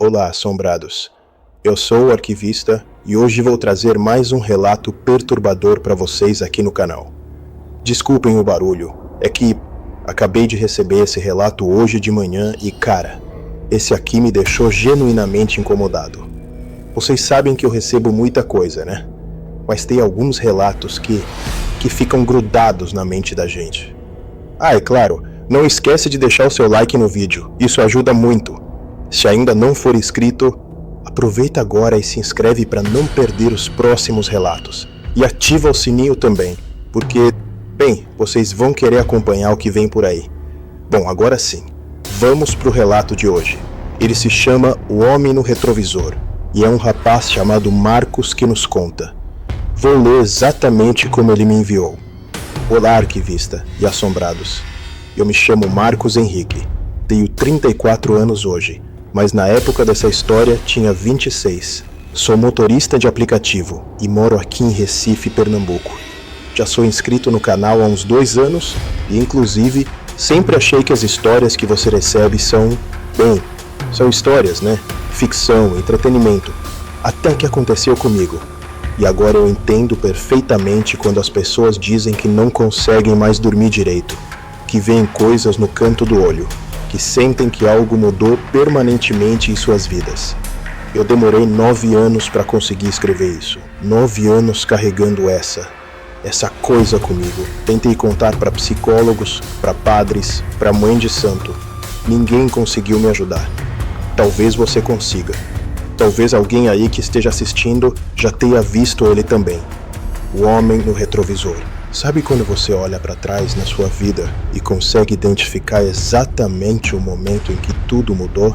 Olá, assombrados. Eu sou o arquivista e hoje vou trazer mais um relato perturbador para vocês aqui no canal. Desculpem o barulho, é que acabei de receber esse relato hoje de manhã e, cara, esse aqui me deixou genuinamente incomodado. Vocês sabem que eu recebo muita coisa, né? Mas tem alguns relatos que ficam grudados na mente da gente. Ah, é claro, não esquece de deixar o seu like no vídeo, isso ajuda muito. Se ainda não for inscrito, aproveita agora e se inscreve para não perder os próximos relatos. E ativa o sininho também, porque, bem, vocês vão querer acompanhar o que vem por aí. Bom, agora sim, vamos pro relato de hoje. Ele se chama O Homem no Retrovisor, e é um rapaz chamado Marcos que nos conta. Vou ler exatamente como ele me enviou. Olá, arquivista e assombrados. Eu me chamo Marcos Henrique, tenho 34 anos hoje. Mas na época dessa história tinha 26. Sou motorista de aplicativo e moro aqui em Recife, Pernambuco. Já sou inscrito no canal há uns 2 anos e, inclusive, sempre achei que as histórias que você recebe são histórias, né? Ficção, entretenimento. Até que aconteceu comigo. E agora eu entendo perfeitamente quando as pessoas dizem que não conseguem mais dormir direito, que veem coisas no canto do olho, que sentem que algo mudou permanentemente em suas vidas. Eu demorei 9 anos para conseguir escrever isso. 9 anos carregando essa coisa comigo. Tentei contar para psicólogos, para padres, para mãe de santo. Ninguém conseguiu me ajudar. Talvez você consiga. Talvez alguém aí que esteja assistindo já tenha visto ele também. O Homem no Retrovisor. Sabe quando você olha para trás na sua vida e consegue identificar exatamente o momento em que tudo mudou?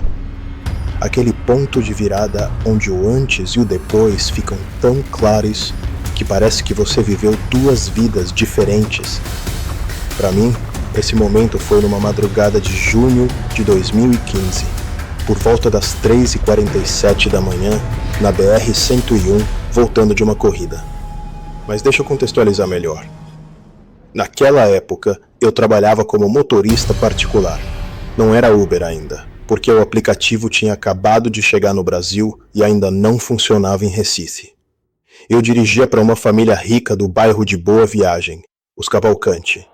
Aquele ponto de virada onde o antes e o depois ficam tão claros que parece que você viveu 2 vidas diferentes. Para mim, esse momento foi numa madrugada de junho de 2015, por volta das 3h47 da manhã, na BR-101, voltando de uma corrida. Mas deixa eu contextualizar melhor. Naquela época, eu trabalhava como motorista particular. Não era Uber ainda, porque o aplicativo tinha acabado de chegar no Brasil e ainda não funcionava em Recife. Eu dirigia para uma família rica do bairro de Boa Viagem, os Cavalcante.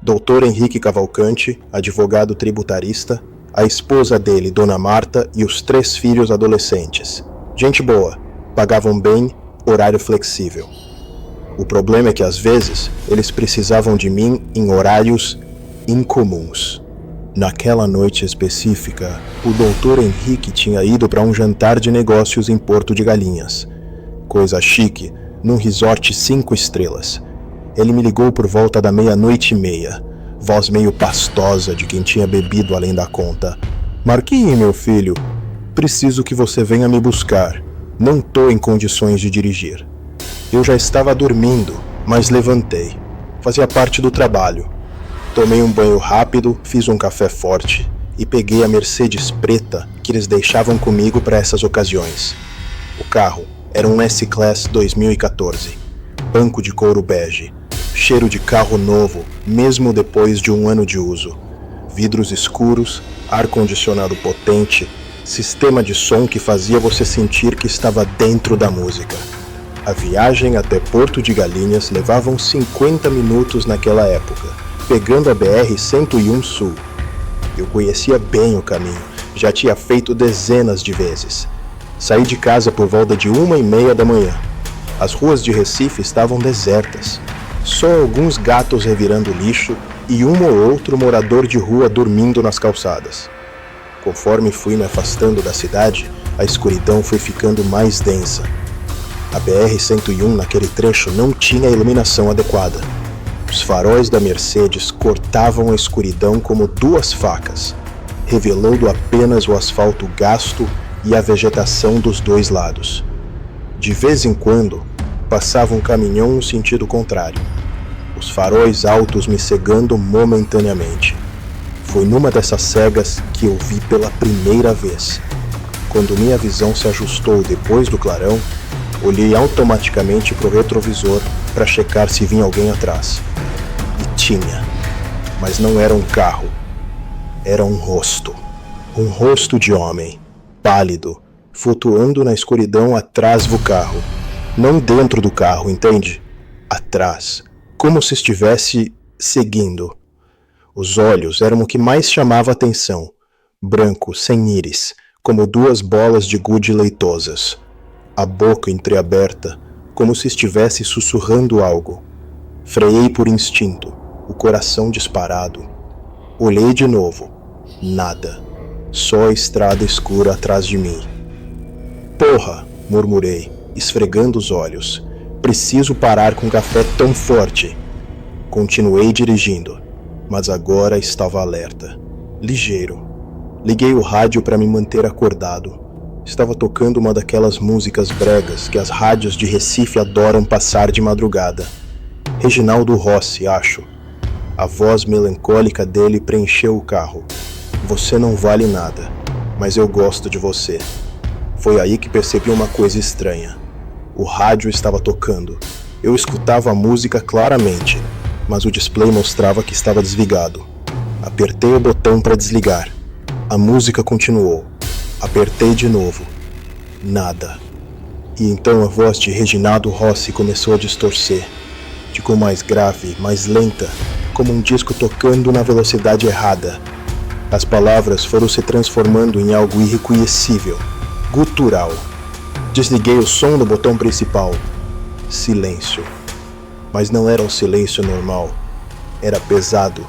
Dr. Henrique Cavalcante, advogado tributarista, a esposa dele, Dona Marta, e os 3 filhos adolescentes. Gente boa, pagavam bem, horário flexível. O problema é que, às vezes, eles precisavam de mim em horários incomuns. Naquela noite específica, o Dr. Henrique tinha ido para um jantar de negócios em Porto de Galinhas. Coisa chique, num resort 5 estrelas. Ele me ligou por volta da 00:30, voz meio pastosa de quem tinha bebido além da conta. Marquinhos, meu filho, preciso que você venha me buscar. Não tô em condições de dirigir. Eu já estava dormindo, mas levantei. Fazia parte do trabalho. Tomei um banho rápido, fiz um café forte e peguei a Mercedes preta que eles deixavam comigo para essas ocasiões. O carro era um S-Class 2014, banco de couro bege, cheiro de carro novo, mesmo depois de 1 ano de uso. Vidros escuros, ar-condicionado potente, sistema de som que fazia você sentir que estava dentro da música. A viagem até Porto de Galinhas levava uns 50 minutos naquela época, pegando a BR-101 Sul. Eu conhecia bem o caminho, já tinha feito dezenas de vezes. Saí de casa por volta de 1h30 da manhã. As ruas de Recife estavam desertas. Só alguns gatos revirando lixo e um ou outro morador de rua dormindo nas calçadas. Conforme fui me afastando da cidade, a escuridão foi ficando mais densa. A BR-101 naquele trecho não tinha iluminação adequada. Os faróis da Mercedes cortavam a escuridão como 2 facas, revelando apenas o asfalto gasto e a vegetação dos 2 lados. De vez em quando, passava um caminhão no sentido contrário, os faróis altos me cegando momentaneamente. Foi numa dessas cegas que eu vi pela primeira vez. Quando minha visão se ajustou depois do clarão, olhei automaticamente para o retrovisor para checar se vinha alguém atrás. E tinha. Mas não era um carro. Era um rosto. Um rosto de homem. pálido, flutuando na escuridão atrás do carro. Não dentro do carro, entende? Atrás, como se estivesse seguindo. Os olhos eram o que mais chamava a atenção, branco, sem íris, como duas bolas de gude leitosas. A boca entreaberta, como se estivesse sussurrando algo. Freiei por instinto, o coração disparado. Olhei de novo. Nada. Só a estrada escura atrás de mim. Porra! Murmurei, esfregando os olhos. Preciso parar com café tão forte. Continuei dirigindo, mas agora estava alerta. Ligeiro. Liguei o rádio para me manter acordado. Estava tocando uma daquelas músicas bregas que as rádios de Recife adoram passar de madrugada. Reginaldo Rossi, acho. A voz melancólica dele preencheu o carro. Você não vale nada, mas eu gosto de você. Foi aí que percebi uma coisa estranha. O rádio estava tocando. Eu escutava a música claramente, mas o display mostrava que estava desligado. Apertei o botão para desligar. A música continuou. Apertei de novo. Nada. E então a voz de Reginaldo Rossi começou a distorcer. Ficou mais grave, mais lenta, como um disco tocando na velocidade errada. As palavras foram se transformando em algo irreconhecível, gutural. Desliguei o som do botão principal. Silêncio. Mas não era um silêncio normal. Era pesado,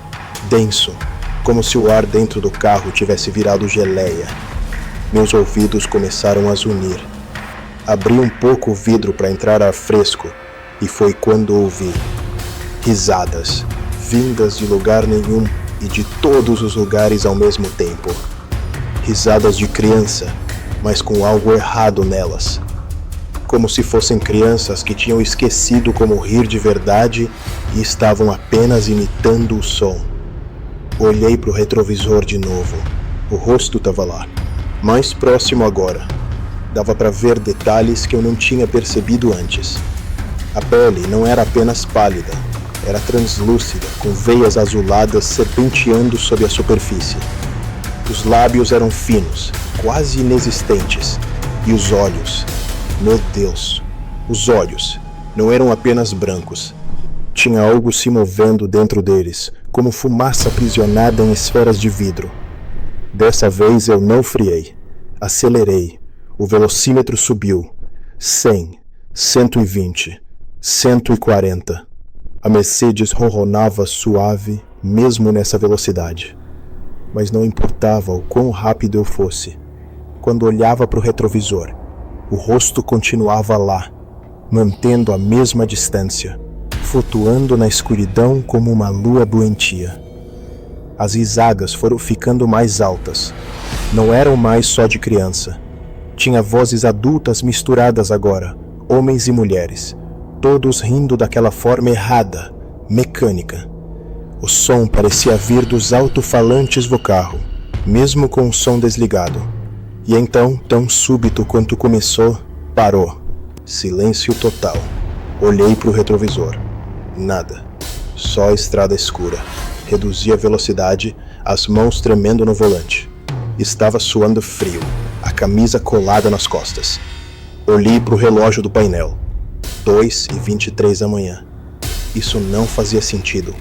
denso, como se o ar dentro do carro tivesse virado geleia. Meus ouvidos começaram a zunir. Abri um pouco o vidro para entrar ar fresco, e foi quando ouvi risadas, vindas de lugar nenhum e de todos os lugares ao mesmo tempo. Risadas de criança, mas com algo errado nelas. Como se fossem crianças que tinham esquecido como rir de verdade e estavam apenas imitando o som. Olhei para o retrovisor de novo. O rosto estava lá, mais próximo agora. Dava para ver detalhes que eu não tinha percebido antes. A pele não era apenas pálida, era translúcida, com veias azuladas serpenteando sob a superfície. Os lábios eram finos, quase inexistentes, e os olhos, meu Deus, os olhos não eram apenas brancos. Tinha algo se movendo dentro deles, como fumaça aprisionada em esferas de vidro. Dessa vez eu não friei. Acelerei. O velocímetro subiu. 100, 120, 140. A Mercedes ronronava suave, mesmo nessa velocidade. Mas não importava o quão rápido eu fosse. Quando olhava para o retrovisor, o rosto continuava lá, mantendo a mesma distância, flutuando na escuridão como uma lua doentia. As risadas foram ficando mais altas. Não eram mais só de criança. Tinha vozes adultas misturadas agora, homens e mulheres, todos rindo daquela forma errada, mecânica. O som parecia vir dos alto-falantes do carro, mesmo com o som desligado. E então, tão súbito quanto começou, parou. Silêncio total. Olhei para o retrovisor. Nada. Só a estrada escura. Reduzi a velocidade, as mãos tremendo no volante. Estava suando frio, a camisa colada nas costas. Olhei para o relógio do painel. 2h23 da manhã. Isso não fazia sentido.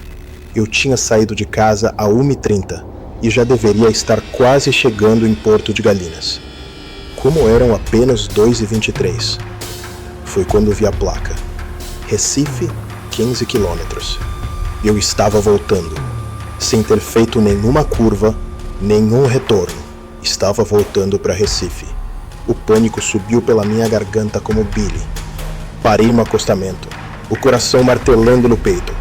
Eu tinha saído de casa a 1h30 e já deveria estar quase chegando em Porto de Galinhas. Como eram apenas 2h23? Foi quando vi a placa. Recife, 15 quilômetros. Eu estava voltando, sem ter feito nenhuma curva, nenhum retorno. Estava voltando para Recife. O pânico subiu pela minha garganta como bile. Parei no acostamento, o coração martelando no peito.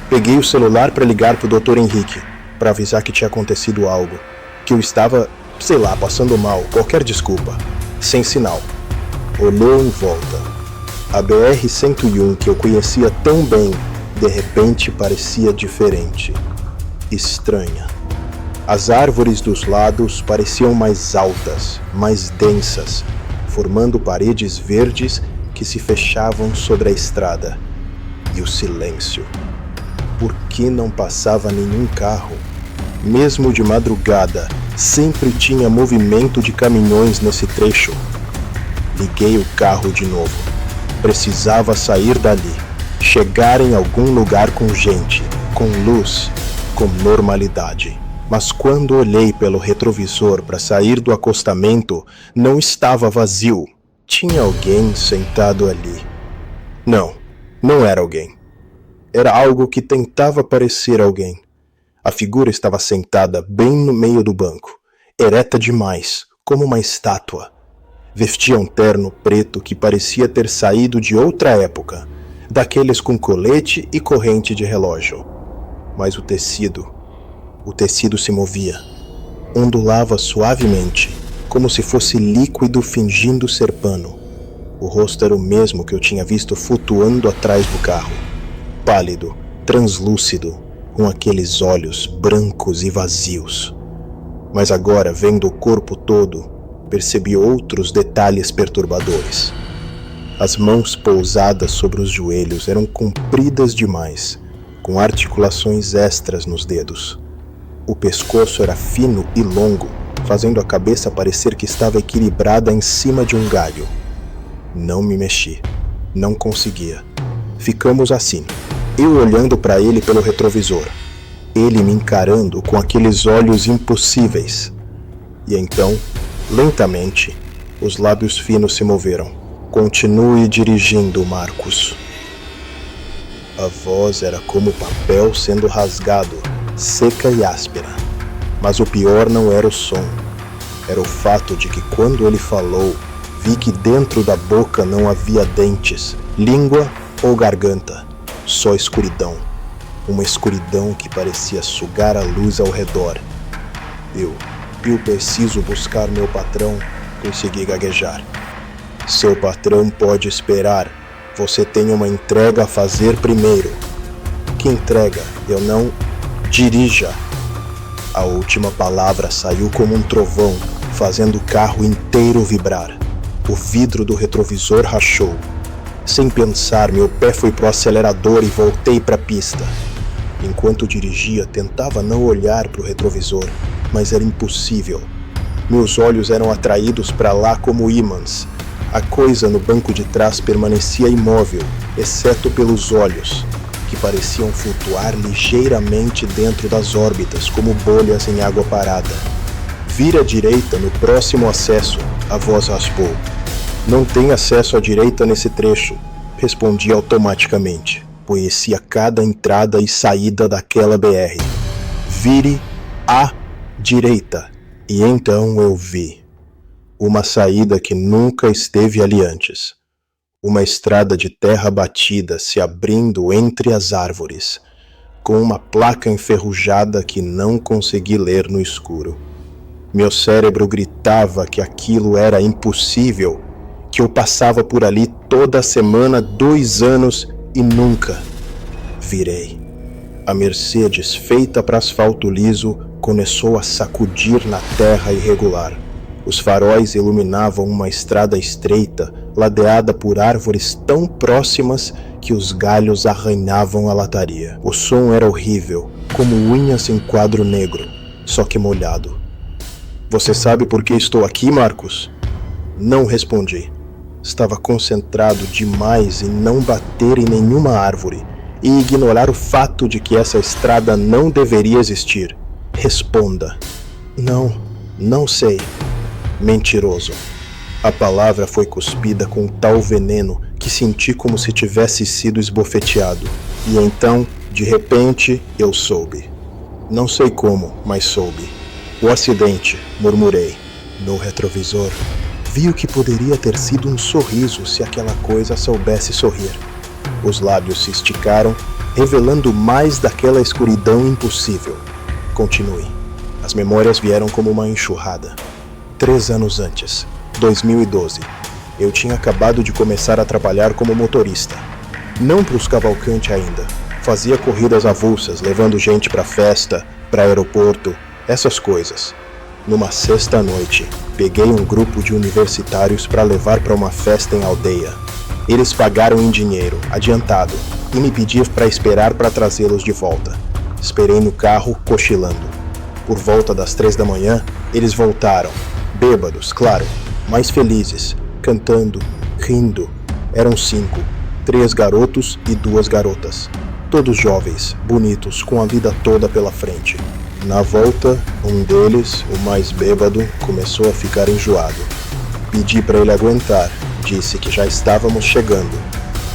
Peguei o celular para ligar para o Dr. Henrique, para avisar que tinha acontecido algo, que eu estava, sei lá, passando mal, qualquer desculpa, sem sinal. Olhou em volta. A BR-101 que eu conhecia tão bem, de repente parecia diferente, estranha. As árvores dos lados pareciam mais altas, mais densas, formando paredes verdes que se fechavam sobre a estrada. E o silêncio. Por que não passava nenhum carro? Mesmo de madrugada, Sempre tinha movimento de caminhões nesse trecho. Liguei o carro de novo. Precisava sair dali, chegar em algum lugar com gente, com luz, com normalidade. Mas quando olhei pelo retrovisor para sair do acostamento, não estava vazio. Tinha alguém sentado ali. Não, não era alguém. Era algo que tentava parecer alguém. A figura estava sentada bem no meio do banco, ereta demais, como uma estátua. Vestia um terno preto que parecia ter saído de outra época, daqueles com colete e corrente de relógio. Mas o tecido se movia, ondulava suavemente, como se fosse líquido fingindo ser pano. O rosto era o mesmo que eu tinha visto flutuando atrás do carro, pálido, translúcido, com aqueles olhos brancos e vazios. Mas agora, vendo o corpo todo, percebi outros detalhes perturbadores. As mãos pousadas sobre os joelhos eram compridas demais, com articulações extras nos dedos. O pescoço era fino e longo, fazendo a cabeça parecer que estava equilibrada em cima de um galho. Não me mexi. Não conseguia. Ficamos assim, eu olhando para ele pelo retrovisor, ele me encarando com aqueles olhos impossíveis. E então, lentamente, os lábios finos se moveram. Continue dirigindo, Marcos. A voz era como papel sendo rasgado, seca e áspera. Mas o pior não era o som. Era o fato de que quando ele falou, vi que dentro da boca não havia dentes, língua ou garganta. Só escuridão. Uma escuridão que parecia sugar a luz ao redor. Eu preciso buscar meu patrão, consegui gaguejar. Seu patrão pode esperar. Você tem uma entrega a fazer primeiro. Que entrega? Eu não... Dirija. A última palavra saiu como um trovão, fazendo o carro inteiro vibrar. O vidro do retrovisor rachou. Sem pensar, meu pé foi pro acelerador e voltei para a pista. Enquanto dirigia, tentava não olhar para o retrovisor, mas era impossível. Meus olhos eram atraídos para lá como ímãs. A coisa no banco de trás permanecia imóvel, exceto pelos olhos, que pareciam flutuar ligeiramente dentro das órbitas, como bolhas em água parada. Vira à direita no próximo acesso, a voz raspou. Não tem acesso à direita nesse trecho, respondi automaticamente. Conhecia cada entrada e saída daquela BR. Vire à direita. E então eu vi. Uma saída que nunca esteve ali antes. Uma estrada de terra batida se abrindo entre as árvores, com uma placa enferrujada que não consegui ler no escuro. Meu cérebro gritava que aquilo era impossível, que eu passava por ali toda semana 2 anos e nunca. Virei. A Mercedes, feita para asfalto liso, começou a sacudir na terra irregular. Os faróis iluminavam uma estrada estreita, ladeada por árvores tão próximas que os galhos arranhavam a lataria. O som era horrível, como unhas em quadro negro, só que molhado. Você sabe por que estou aqui, Marcos? Não respondi. Estava concentrado demais em não bater em nenhuma árvore e ignorar o fato de que essa estrada não deveria existir. Responda. Não sei. Mentiroso. A palavra foi cuspida com tal veneno que senti como se tivesse sido esbofeteado. E então, de repente, eu soube. Não sei como, mas soube. O acidente, murmurei. No retrovisor, vi o que poderia ter sido um sorriso se aquela coisa soubesse sorrir. Os lábios se esticaram, revelando mais daquela escuridão impossível. Continue. As memórias vieram como uma enxurrada. 3 anos antes, 2012, eu tinha acabado de começar a trabalhar como motorista. Não para os Cavalcante ainda. Fazia corridas avulsas, levando gente para festa, para aeroporto, essas coisas. Numa sexta-noite, peguei um grupo de universitários para levar para uma festa em aldeia. Eles pagaram em dinheiro, adiantado, e me pediram para esperar para trazê-los de volta. Esperei no carro, cochilando. Por volta das 3 da manhã, Eles voltaram, bêbados, claro, mais felizes, cantando, rindo. Eram 5, 3 garotos e 2 garotas. Todos jovens, bonitos, com a vida toda pela frente. Na volta, um deles, o mais bêbado, começou a ficar enjoado. Pedi para ele aguentar, disse que já estávamos chegando,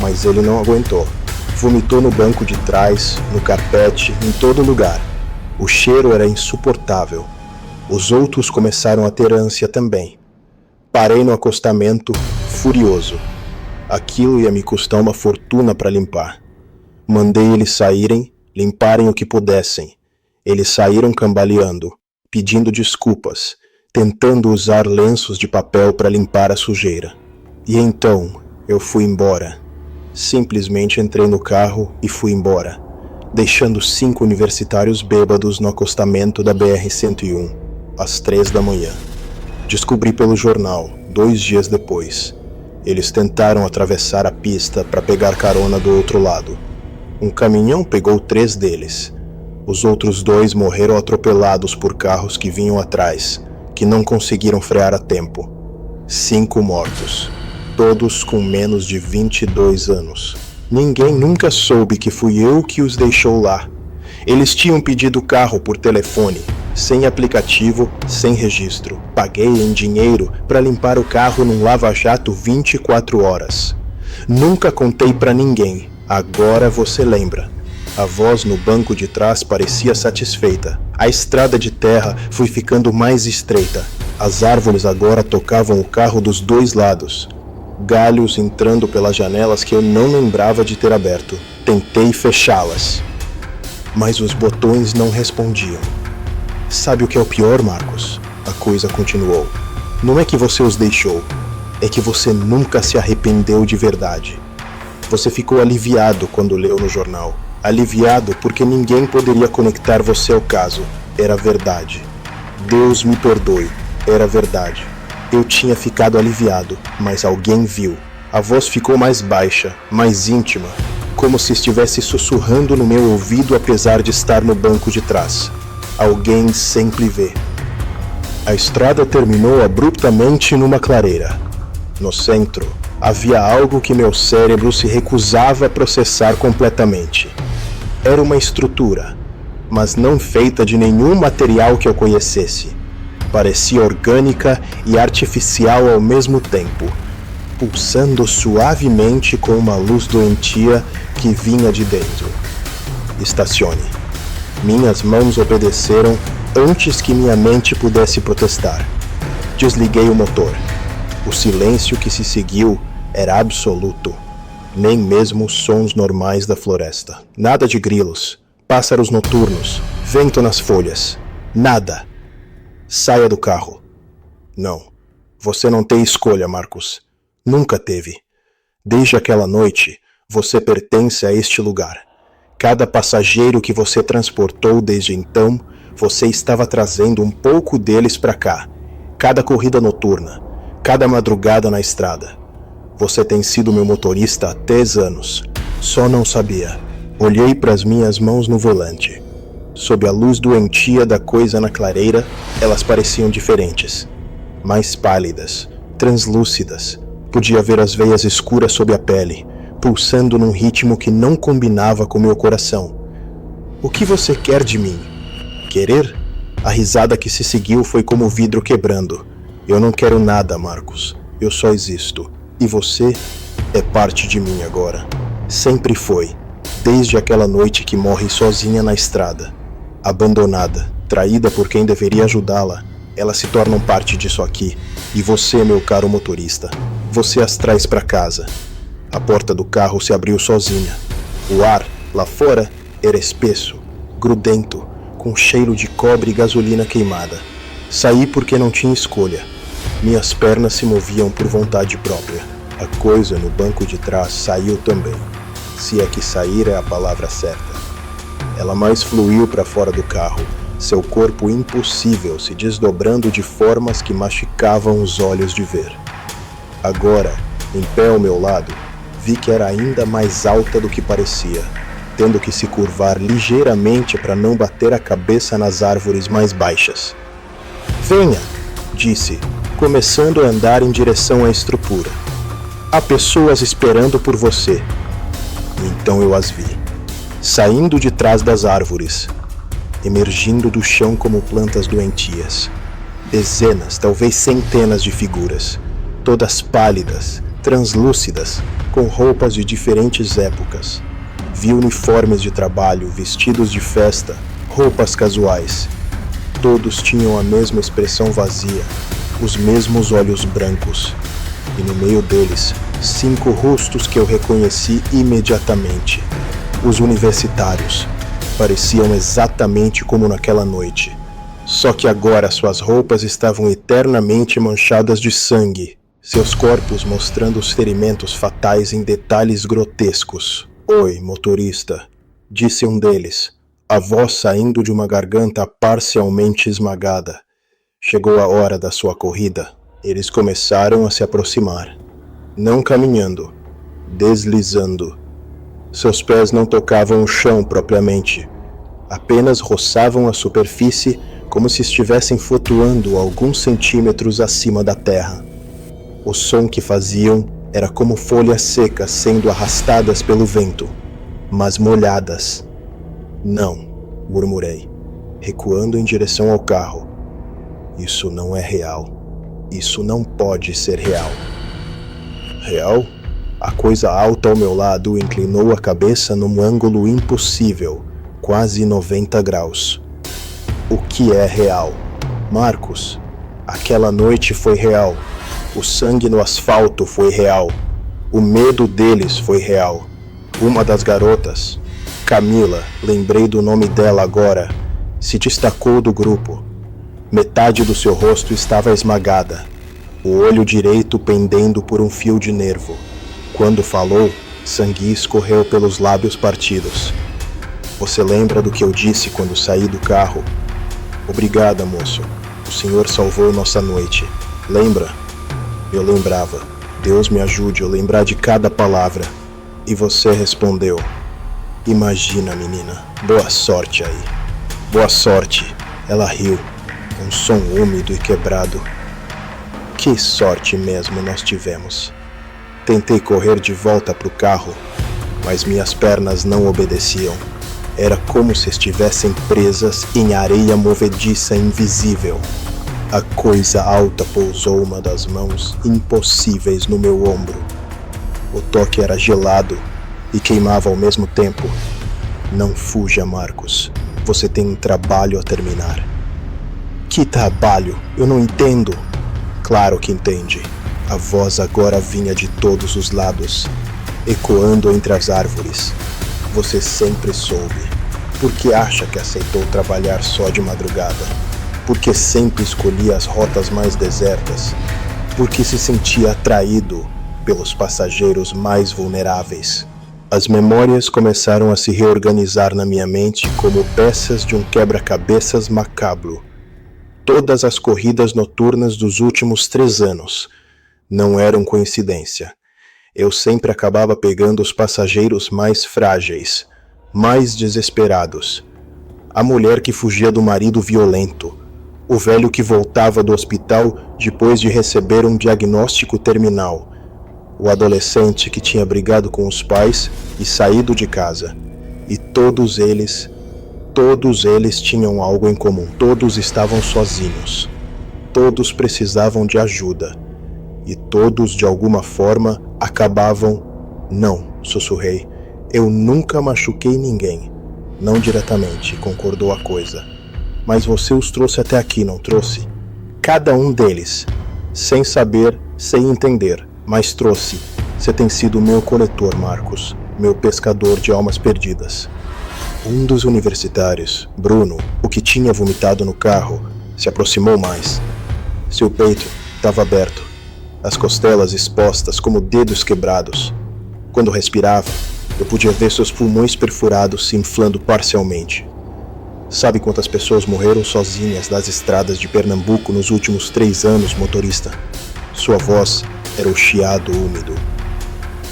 mas ele não aguentou. Vomitou no banco de trás, no carpete, em todo lugar. O cheiro era insuportável. Os outros começaram a ter ânsia também. Parei no acostamento, furioso. Aquilo ia me custar uma fortuna para limpar. Mandei eles saírem, limparem o que pudessem. Eles saíram cambaleando, pedindo desculpas, tentando usar lenços de papel para limpar a sujeira. E então, eu fui embora. Simplesmente entrei no carro e fui embora, deixando 5 universitários bêbados no acostamento da BR-101, às 3 da manhã. Descobri pelo jornal, 2 dias depois. Eles tentaram atravessar a pista para pegar carona do outro lado. Um caminhão pegou 3 deles. Os outros 2 morreram atropelados por carros que vinham atrás, que não conseguiram frear a tempo. 5 mortos, todos com menos de 22 anos. Ninguém nunca soube que fui eu que os deixou lá. Eles tinham pedido o carro por telefone, sem aplicativo, sem registro. Paguei em dinheiro para limpar o carro num lava-jato 24 horas. Nunca contei para ninguém. Agora você lembra. A voz no banco de trás parecia satisfeita. A estrada de terra foi ficando mais estreita. As árvores agora tocavam o carro dos 2 lados. Galhos entrando pelas janelas que eu não lembrava de ter aberto. Tentei fechá-las, mas os botões não respondiam. Sabe o que é o pior, Marcos? A coisa continuou. Não é que você os deixou, é que você nunca se arrependeu de verdade. Você ficou aliviado quando leu no jornal. Aliviado porque ninguém poderia conectar você ao caso. Era verdade. Deus me perdoe. Era verdade. Eu tinha ficado aliviado, mas alguém viu. A voz ficou mais baixa, mais íntima, como se estivesse sussurrando no meu ouvido apesar de estar no banco de trás. Alguém sempre vê. A estrada terminou abruptamente numa clareira. No centro, havia algo que meu cérebro se recusava a processar completamente. Era uma estrutura, mas não feita de nenhum material que eu conhecesse. Parecia orgânica e artificial ao mesmo tempo, pulsando suavemente com uma luz doentia que vinha de dentro. Estacione. Minhas mãos obedeceram antes que minha mente pudesse protestar. Desliguei o motor. O silêncio que se seguiu era absoluto. Nem mesmo os sons normais da floresta. Nada de grilos, pássaros noturnos, vento nas folhas. Nada. Saia do carro. Não. Você não tem escolha, Marcos. Nunca teve. Desde aquela noite, você pertence a este lugar. Cada passageiro que você transportou desde então, você estava trazendo um pouco deles para cá. Cada corrida noturna, cada madrugada na estrada. Você tem sido meu motorista há 10 anos. Só não sabia. Olhei para as minhas mãos no volante. Sob a luz doentia da coisa na clareira, elas pareciam diferentes. Mais pálidas, translúcidas. Podia ver as veias escuras sob a pele, pulsando num ritmo que não combinava com meu coração. O que você quer de mim? Querer? A risada que se seguiu foi como o vidro quebrando. Eu não quero nada, Marcos. Eu só existo. E você é parte de mim agora. Sempre foi. Desde aquela noite que morre sozinha na estrada. Abandonada, traída por quem deveria ajudá-la, elas se tornam parte disso aqui. E você, meu caro motorista, você as traz para casa. A porta do carro se abriu sozinha. O ar, lá fora, era espesso, grudento, com cheiro de cobre e gasolina queimada. Saí porque não tinha escolha. Minhas pernas se moviam por vontade própria. A coisa no banco de trás saiu também. Se é que sair é a palavra certa. Ela mais fluiu para fora do carro, seu corpo impossível se desdobrando de formas que machucavam os olhos de ver. Agora, em pé ao meu lado, vi que era ainda mais alta do que parecia, tendo que se curvar ligeiramente para não bater a cabeça nas árvores mais baixas. Venha, disse, começando a andar em direção à estrutura. Há pessoas esperando por você. Então eu as vi, saindo de trás das árvores, emergindo do chão como plantas doentias. Dezenas, talvez centenas de figuras, todas pálidas, translúcidas, com roupas de diferentes épocas. Vi uniformes de trabalho, vestidos de festa, roupas casuais. Todos tinham a mesma expressão vazia, os mesmos olhos brancos. E no meio deles, 5 rostos que eu reconheci imediatamente. Os universitários. Pareciam exatamente como naquela noite. Só que agora suas roupas estavam eternamente manchadas de sangue, seus corpos mostrando os ferimentos fatais em detalhes grotescos. Oi, motorista, disse um deles, a voz saindo de uma garganta parcialmente esmagada. Chegou a hora da sua corrida. Eles começaram a se aproximar. Não caminhando, deslizando. Seus pés não tocavam o chão propriamente, apenas roçavam a superfície como se estivessem flutuando alguns centímetros acima da terra. O som que faziam era como folhas secas sendo arrastadas pelo vento, mas molhadas. Não, murmurei, recuando em direção ao carro. Isso não é real. Isso não pode ser real. Real? A coisa alta ao meu lado inclinou a cabeça num ângulo impossível, quase 90 graus. O que é real? Marcos, aquela noite foi real. O sangue no asfalto foi real. O medo deles foi real. Uma das garotas, Camila, lembrei do nome dela agora, se destacou do grupo. Metade do seu rosto estava esmagada, o olho direito pendendo por um fio de nervo. Quando falou, sangue escorreu pelos lábios partidos. Você lembra do que eu disse quando saí do carro? Obrigada, moço. O senhor salvou nossa noite. Lembra? Eu lembrava. Deus me ajude a lembrar de cada palavra. E você respondeu. Imagina, menina. Boa sorte aí. Boa sorte. Ela riu. Um som úmido e quebrado. Que sorte mesmo nós tivemos. Tentei correr de volta para o carro, mas minhas pernas não obedeciam. Era como se estivessem presas em areia movediça invisível. A coisa alta pousou uma das mãos impossíveis no meu ombro. O toque era gelado e queimava ao mesmo tempo. Não fuja, Marcos. Você tem um trabalho a terminar. Que trabalho? Eu não entendo. Claro que entende. A voz agora vinha de todos os lados, ecoando entre as árvores. Você sempre soube. Por que acha que aceitou trabalhar só de madrugada? Porque sempre escolhia as rotas mais desertas? Porque se sentia atraído pelos passageiros mais vulneráveis? As memórias começaram a se reorganizar na minha mente como peças de um quebra-cabeças macabro. Todas as corridas noturnas dos últimos 3 anos não eram coincidência. Eu sempre acabava pegando os passageiros mais frágeis, mais desesperados. A mulher que fugia do marido violento, o velho que voltava do hospital depois de receber um diagnóstico terminal, o adolescente que tinha brigado com os pais e saído de casa. E todos eles tinham algo em comum. Todos estavam sozinhos. Todos precisavam de ajuda. E todos, de alguma forma, acabavam... Não, sussurrei. Eu nunca machuquei ninguém. Não diretamente, concordou a coisa. Mas você os trouxe até aqui, não trouxe? Cada um deles. Sem saber, sem entender. Mas trouxe. Você tem sido meu coletor, Marcos. Meu pescador de almas perdidas. Um dos universitários, Bruno, o que tinha vomitado no carro, se aproximou mais. Seu peito estava aberto. As costelas expostas como dedos quebrados. Quando respirava, eu podia ver seus pulmões perfurados se inflando parcialmente. Sabe quantas pessoas morreram sozinhas nas estradas de Pernambuco nos últimos 3 anos, motorista? Sua voz era o chiado úmido.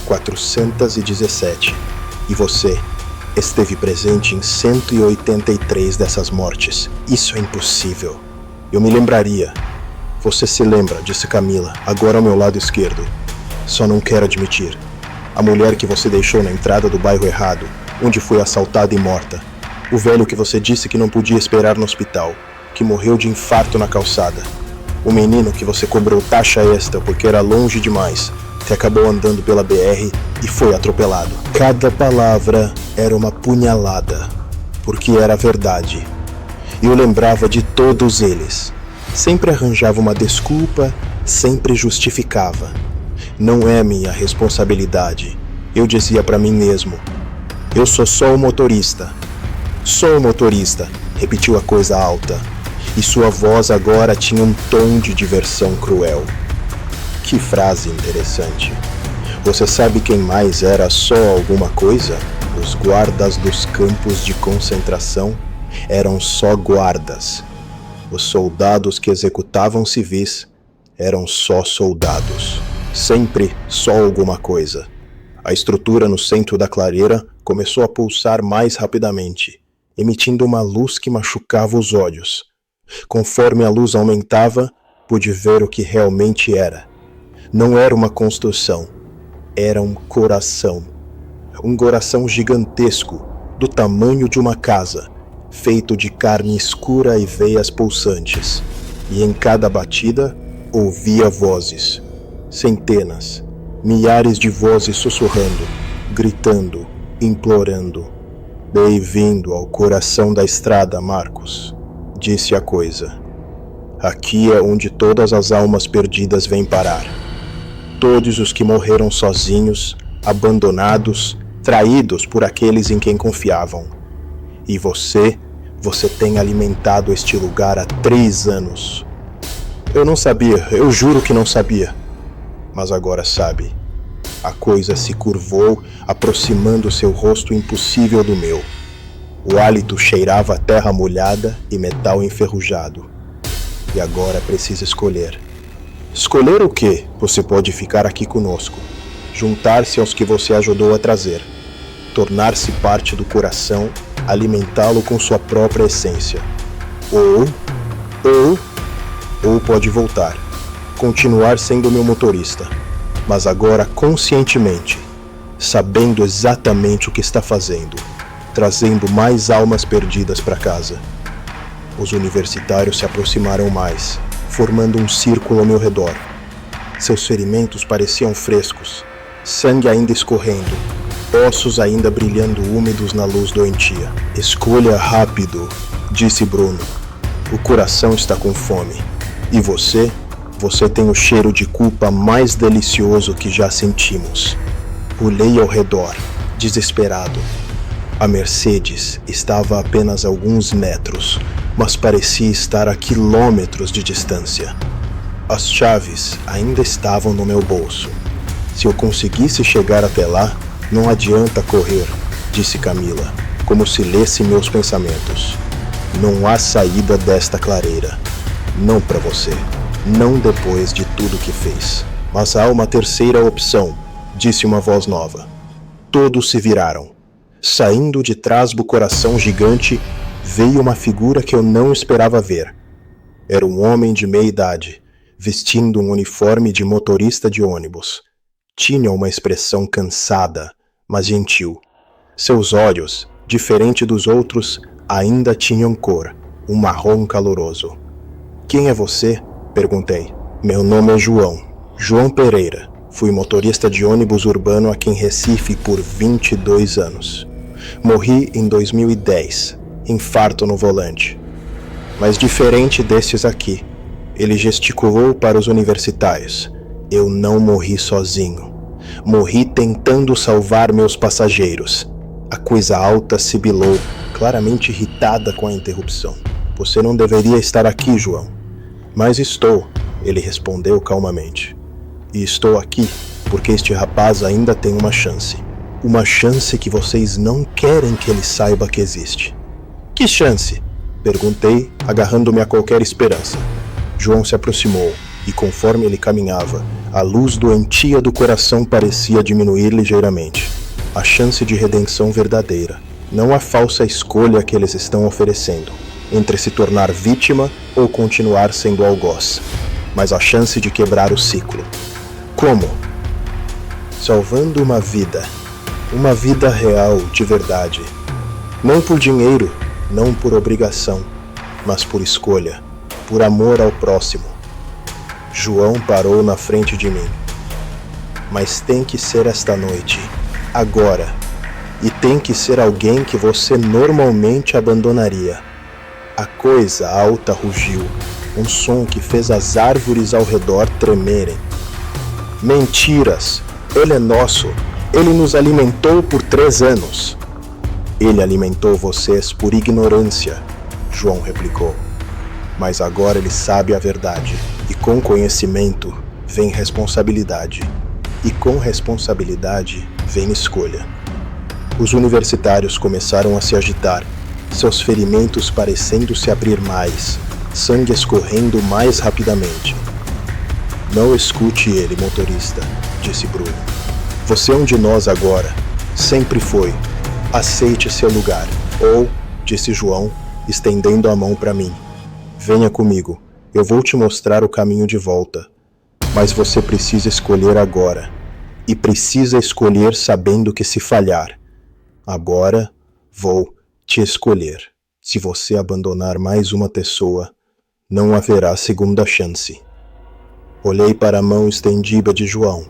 417. E você esteve presente em 183 dessas mortes. Isso é impossível. Eu me lembraria. Você se lembra, disse Camila, agora ao meu lado esquerdo. Só não quero admitir. A mulher que você deixou na entrada do bairro errado, onde foi assaltada e morta. O velho que você disse que não podia esperar no hospital, que morreu de infarto na calçada. O menino que você cobrou taxa extra porque era longe demais, que acabou andando pela BR e foi atropelado. Cada palavra era uma punhalada, porque era verdade. Eu lembrava de todos eles. Sempre arranjava uma desculpa, sempre justificava. Não é minha responsabilidade, eu dizia para mim mesmo. Eu sou só o motorista. Sou o motorista, repetiu a coisa alta. E sua voz agora tinha um tom de diversão cruel. Que frase interessante. Você sabe quem mais era só alguma coisa? Os guardas dos campos de concentração eram só guardas. Os soldados que executavam civis eram só soldados. Sempre só alguma coisa. A estrutura no centro da clareira começou a pulsar mais rapidamente, emitindo uma luz que machucava os olhos. Conforme a luz aumentava, pude ver o que realmente era. Não era uma construção, era um coração. Um coração gigantesco, do tamanho de uma casa, feito de carne escura e veias pulsantes. E em cada batida, ouvia vozes. Centenas, milhares de vozes sussurrando, gritando, implorando. Bem-vindo ao coração da estrada, Marcos, disse a coisa. Aqui é onde todas as almas perdidas vêm parar. Todos os que morreram sozinhos, abandonados, traídos por aqueles em quem confiavam. E você tem alimentado este lugar há 3 anos. Eu não sabia, eu juro que não sabia. Mas agora sabe. A coisa se curvou, aproximando seu rosto impossível do meu. O hálito cheirava a terra molhada e metal enferrujado. E agora precisa escolher. Escolher o quê? Você pode ficar aqui conosco. Juntar-se aos que você ajudou a trazer. Tornar-se parte do coração, alimentá-lo com sua própria essência. Ou pode voltar. Continuar sendo meu motorista. Mas agora conscientemente. Sabendo exatamente o que está fazendo. Trazendo mais almas perdidas para casa. Os universitários se aproximaram mais, formando um círculo ao meu redor. Seus ferimentos pareciam frescos, sangue ainda escorrendo, ossos ainda brilhando úmidos na luz doentia. Escolha rápido, disse Bruno. O coração está com fome. E você? Você tem o cheiro de culpa mais delicioso que já sentimos. Olhei ao redor, desesperado. A Mercedes estava a apenas alguns metros, mas parecia estar a quilômetros de distância. As chaves ainda estavam no meu bolso. Se eu conseguisse chegar até lá, não adianta correr, disse Camila, como se lesse meus pensamentos. Não há saída desta clareira. Não para você. Não depois de tudo que fez. Mas há uma terceira opção, disse uma voz nova. Todos se viraram. Saindo de trás do coração gigante, veio uma figura que eu não esperava ver. Era um homem de meia idade, vestindo um uniforme de motorista de ônibus. Tinha uma expressão cansada, mas gentil. Seus olhos, diferente dos outros, ainda tinham cor, um marrom caloroso. Quem é você? Perguntei. Meu nome é João Pereira. Fui motorista de ônibus urbano aqui em Recife por 22 anos. Morri em 2010, infarto no volante. Mas diferente destes aqui, ele gesticulou para os universitários. Eu não morri sozinho. Morri tentando salvar meus passageiros. A coisa alta sibilou, claramente irritada com a interrupção. Você não deveria estar aqui, João. Mas estou, ele respondeu calmamente. E estou aqui porque este rapaz ainda tem uma chance. Uma chance que vocês não querem que ele saiba que existe. Que chance? Perguntei, agarrando-me a qualquer esperança. João se aproximou, e conforme ele caminhava, a luz doentia do coração parecia diminuir ligeiramente. A chance de redenção verdadeira, não a falsa escolha que eles estão oferecendo. entre se tornar vítima ou continuar sendo algoz, mas a chance de quebrar o ciclo. Como? Salvando uma vida real de verdade. Não por dinheiro, não por obrigação, mas por escolha, por amor ao próximo. João parou na frente de mim. Mas tem que ser esta noite, agora, e tem que ser alguém que você normalmente abandonaria. A coisa alta rugiu, um som que fez as árvores ao redor tremerem. Mentiras! Ele é nosso! Ele nos alimentou por 3 anos. Ele alimentou vocês por ignorância, João replicou. Mas agora ele sabe a verdade, e com conhecimento vem responsabilidade, e com responsabilidade vem escolha. Os universitários começaram a se agitar, seus ferimentos parecendo se abrir mais, sangue escorrendo mais rapidamente. Não escute ele, motorista, disse Bruno. Você é um de nós agora, sempre foi. Aceite seu lugar. Ou, disse João, estendendo a mão para mim. Venha comigo, eu vou te mostrar o caminho de volta. Mas você precisa escolher agora. E precisa escolher sabendo que se falhar. Agora, vou te escolher. Se você abandonar mais uma pessoa, não haverá segunda chance. Olhei para a mão estendida de João,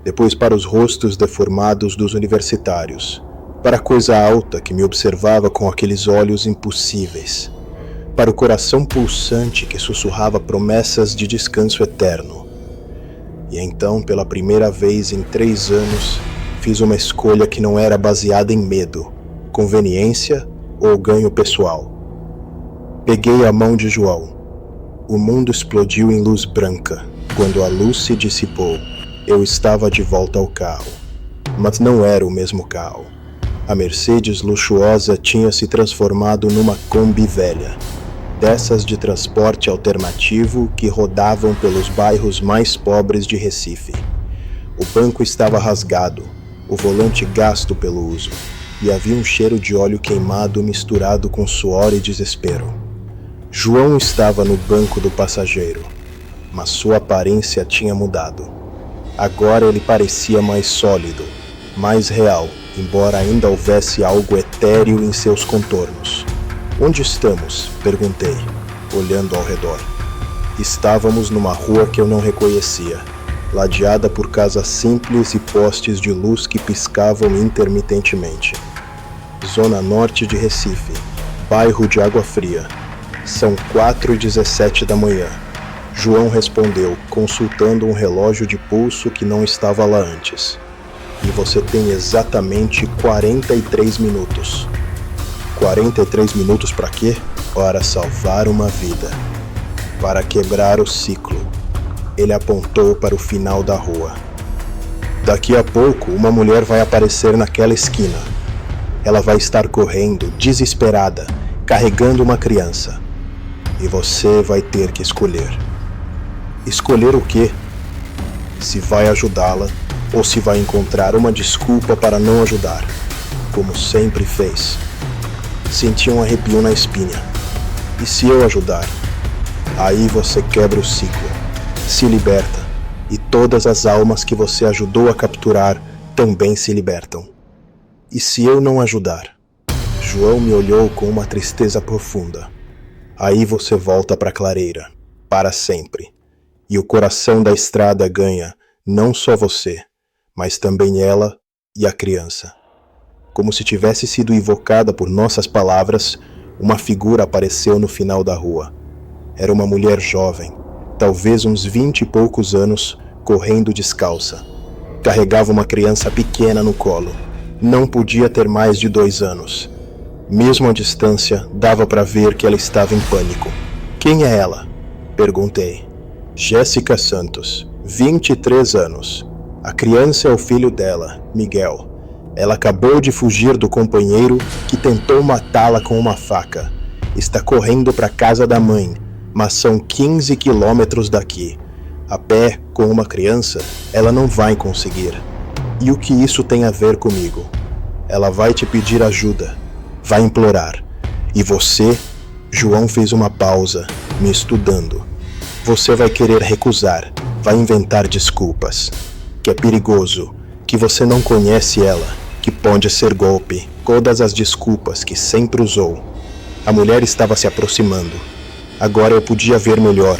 depois para os rostos deformados dos universitários, para a coisa alta que me observava com aqueles olhos impossíveis, para o coração pulsante que sussurrava promessas de descanso eterno. E então, pela primeira vez em 3 anos, fiz uma escolha que não era baseada em medo, conveniência ou ganho pessoal. Peguei a mão de João. O mundo explodiu em luz branca. Quando a luz se dissipou, eu estava de volta ao carro. Mas não era o mesmo carro. A Mercedes luxuosa tinha se transformado numa Kombi velha, dessas de transporte alternativo que rodavam pelos bairros mais pobres de Recife. O banco estava rasgado, o volante gasto pelo uso, e havia um cheiro de óleo queimado misturado com suor e desespero. João estava no banco do passageiro, mas sua aparência tinha mudado. Agora ele parecia mais sólido, mais real, embora ainda houvesse algo etéreo em seus contornos. Onde estamos? Perguntei, olhando ao redor. Estávamos numa rua que eu não reconhecia, ladeada por casas simples e postes de luz que piscavam intermitentemente. Zona norte de Recife, bairro de Água Fria. São 4h17 da manhã. João respondeu, consultando um relógio de pulso que não estava lá antes. E você tem exatamente 43 minutos. 43 minutos para quê? Para salvar uma vida. Para quebrar o ciclo. Ele apontou para o final da rua. Daqui a pouco, uma mulher vai aparecer naquela esquina. Ela vai estar correndo, desesperada, carregando uma criança. E você vai ter que escolher. Escolher o quê? Se vai ajudá-la ou se vai encontrar uma desculpa para não ajudar, como sempre fez. Senti um arrepio na espinha. E se eu ajudar? Aí você quebra o ciclo, se liberta, e todas as almas que você ajudou a capturar também se libertam. E se eu não ajudar? João me olhou com uma tristeza profunda. Aí você volta para a clareira, para sempre. E o coração da estrada ganha não só você, mas também ela e a criança. Como se tivesse sido invocada por nossas palavras, uma figura apareceu no final da rua. Era uma mulher jovem, talvez uns 20 e poucos anos, correndo descalça. Carregava uma criança pequena no colo. Não podia ter mais de 2 anos. Mesmo à distância, dava para ver que ela estava em pânico. Quem é ela? Perguntei. Jéssica Santos, 23 anos. A criança é o filho dela, Miguel. Ela acabou de fugir do companheiro que tentou matá-la com uma faca. Está correndo para a casa da mãe, mas são 15 quilômetros daqui. A pé, com uma criança, ela não vai conseguir. E o que isso tem a ver comigo? Ela vai te pedir ajuda, vai implorar. E você João fez uma pausa, me estudando. Você vai querer recusar, vai inventar desculpas. Que é perigoso, que você não conhece ela, que pode ser golpe, todas as desculpas que sempre usou. A mulher estava se aproximando. Agora eu podia ver melhor.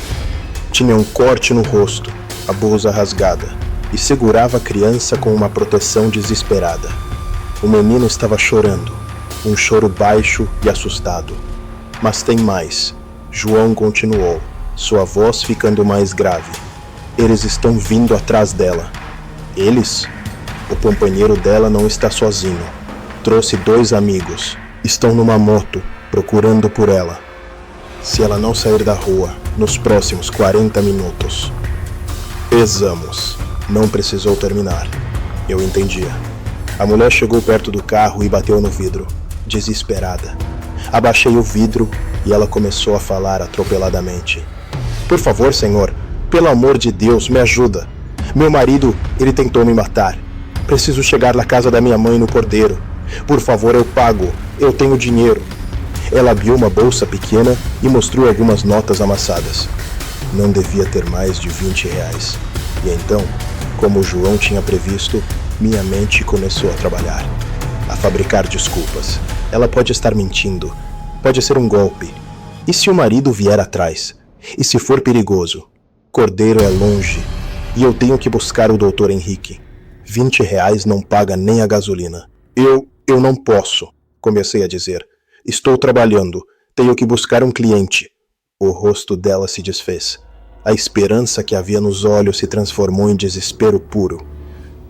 Tinha um corte no rosto, a bolsa rasgada, e segurava a criança com uma proteção desesperada. O menino estava chorando, um choro baixo e assustado. Mas tem mais. João continuou, sua voz ficando mais grave. Eles estão vindo atrás dela. Eles? O companheiro dela não está sozinho. Trouxe 2 amigos. Estão numa moto, procurando por ela. Se ela não sair da rua, nos próximos 40 minutos. Pesamos. Não precisou terminar. Eu entendia. A mulher chegou perto do carro e bateu no vidro, desesperada. Abaixei o vidro e ela começou a falar atropeladamente. Por favor, senhor, pelo amor de Deus, me ajuda. Meu marido, ele tentou me matar. Preciso chegar na casa da minha mãe no Cordeiro. Por favor, eu pago. Eu tenho dinheiro. Ela abriu uma bolsa pequena e mostrou algumas notas amassadas. Não devia ter mais de 20 reais. E então, como o João tinha previsto, minha mente começou a trabalhar, a fabricar desculpas. Ela pode estar mentindo, pode ser um golpe. E se o marido vier atrás? E se for perigoso? Cordeiro é longe, e eu tenho que buscar o Dr. Henrique. 20 reais não paga nem a gasolina. Eu não posso, comecei a dizer. Estou trabalhando, tenho que buscar um cliente. O rosto dela se desfez. A esperança que havia nos olhos se transformou em desespero puro.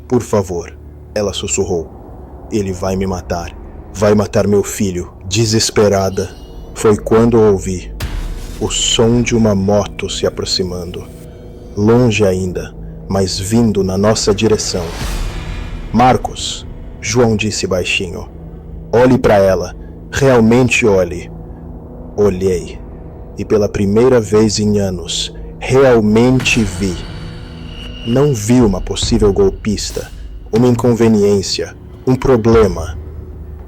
Por favor, ela sussurrou. Ele vai me matar. Vai matar meu filho. Desesperada. Foi quando ouvi o som de uma moto se aproximando. Longe ainda, mas vindo na nossa direção. Marcos, João disse baixinho. Olhe para ela. Realmente olhe. Olhei. E pela primeira vez em anos, realmente vi. Não vi uma possível golpista, uma inconveniência, um problema.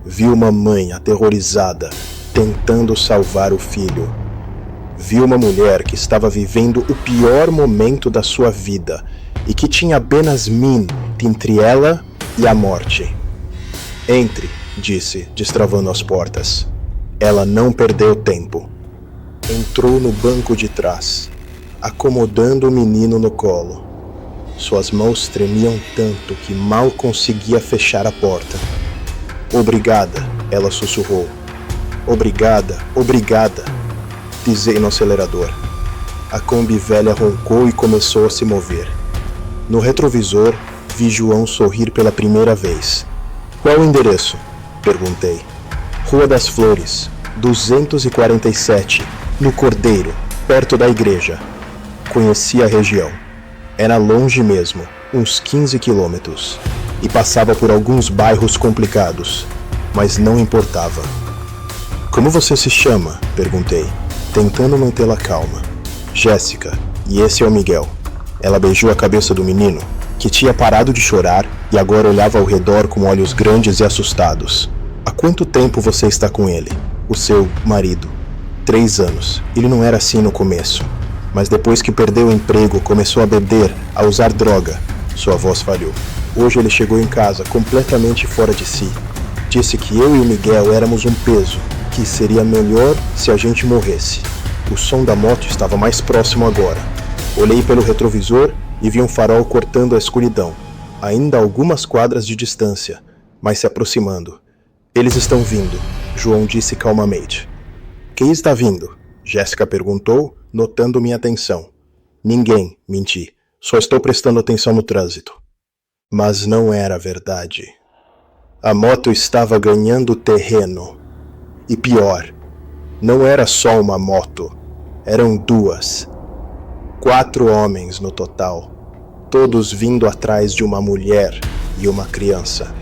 Vi uma mãe aterrorizada, tentando salvar o filho. Vi uma mulher que estava vivendo o pior momento da sua vida e que tinha apenas mim entre ela e a morte. Entre, disse, destravando as portas. Ela não perdeu tempo. Entrou no banco de trás, acomodando o menino no colo. Suas mãos tremiam tanto que mal conseguia fechar a porta. Obrigada, ela sussurrou. Obrigada, obrigada, pisei no acelerador. A Kombi velha roncou e começou a se mover. No retrovisor, vi João sorrir pela primeira vez. Qual o endereço? Perguntei. Rua das Flores, 247, no Cordeiro, perto da igreja. Conhecia a região. Era longe mesmo, uns 15 quilômetros, e passava por alguns bairros complicados, mas não importava. Como você se chama? Perguntei, tentando mantê-la calma. Jéssica, e esse é o Miguel. Ela beijou a cabeça do menino, que tinha parado de chorar e agora olhava ao redor com olhos grandes e assustados. Há quanto tempo você está com ele? O seu marido? 3 anos. Ele não era assim no começo. Mas depois que perdeu o emprego, começou a beber, a usar droga. Sua voz falhou. Hoje ele chegou em casa completamente fora de si. Disse que eu e o Miguel éramos um peso, que seria melhor se a gente morresse. O som da moto estava mais próximo agora. Olhei pelo retrovisor e vi um farol cortando a escuridão, ainda a algumas quadras de distância, mas se aproximando. Eles estão vindo, João disse calmamente. Quem está vindo? Jéssica perguntou, notando minha atenção. Ninguém, menti. Só estou prestando atenção no trânsito. Mas não era verdade. A moto estava ganhando terreno. E pior, não era só uma moto. Eram 2. 4 homens no total. Todos vindo atrás de uma mulher e uma criança.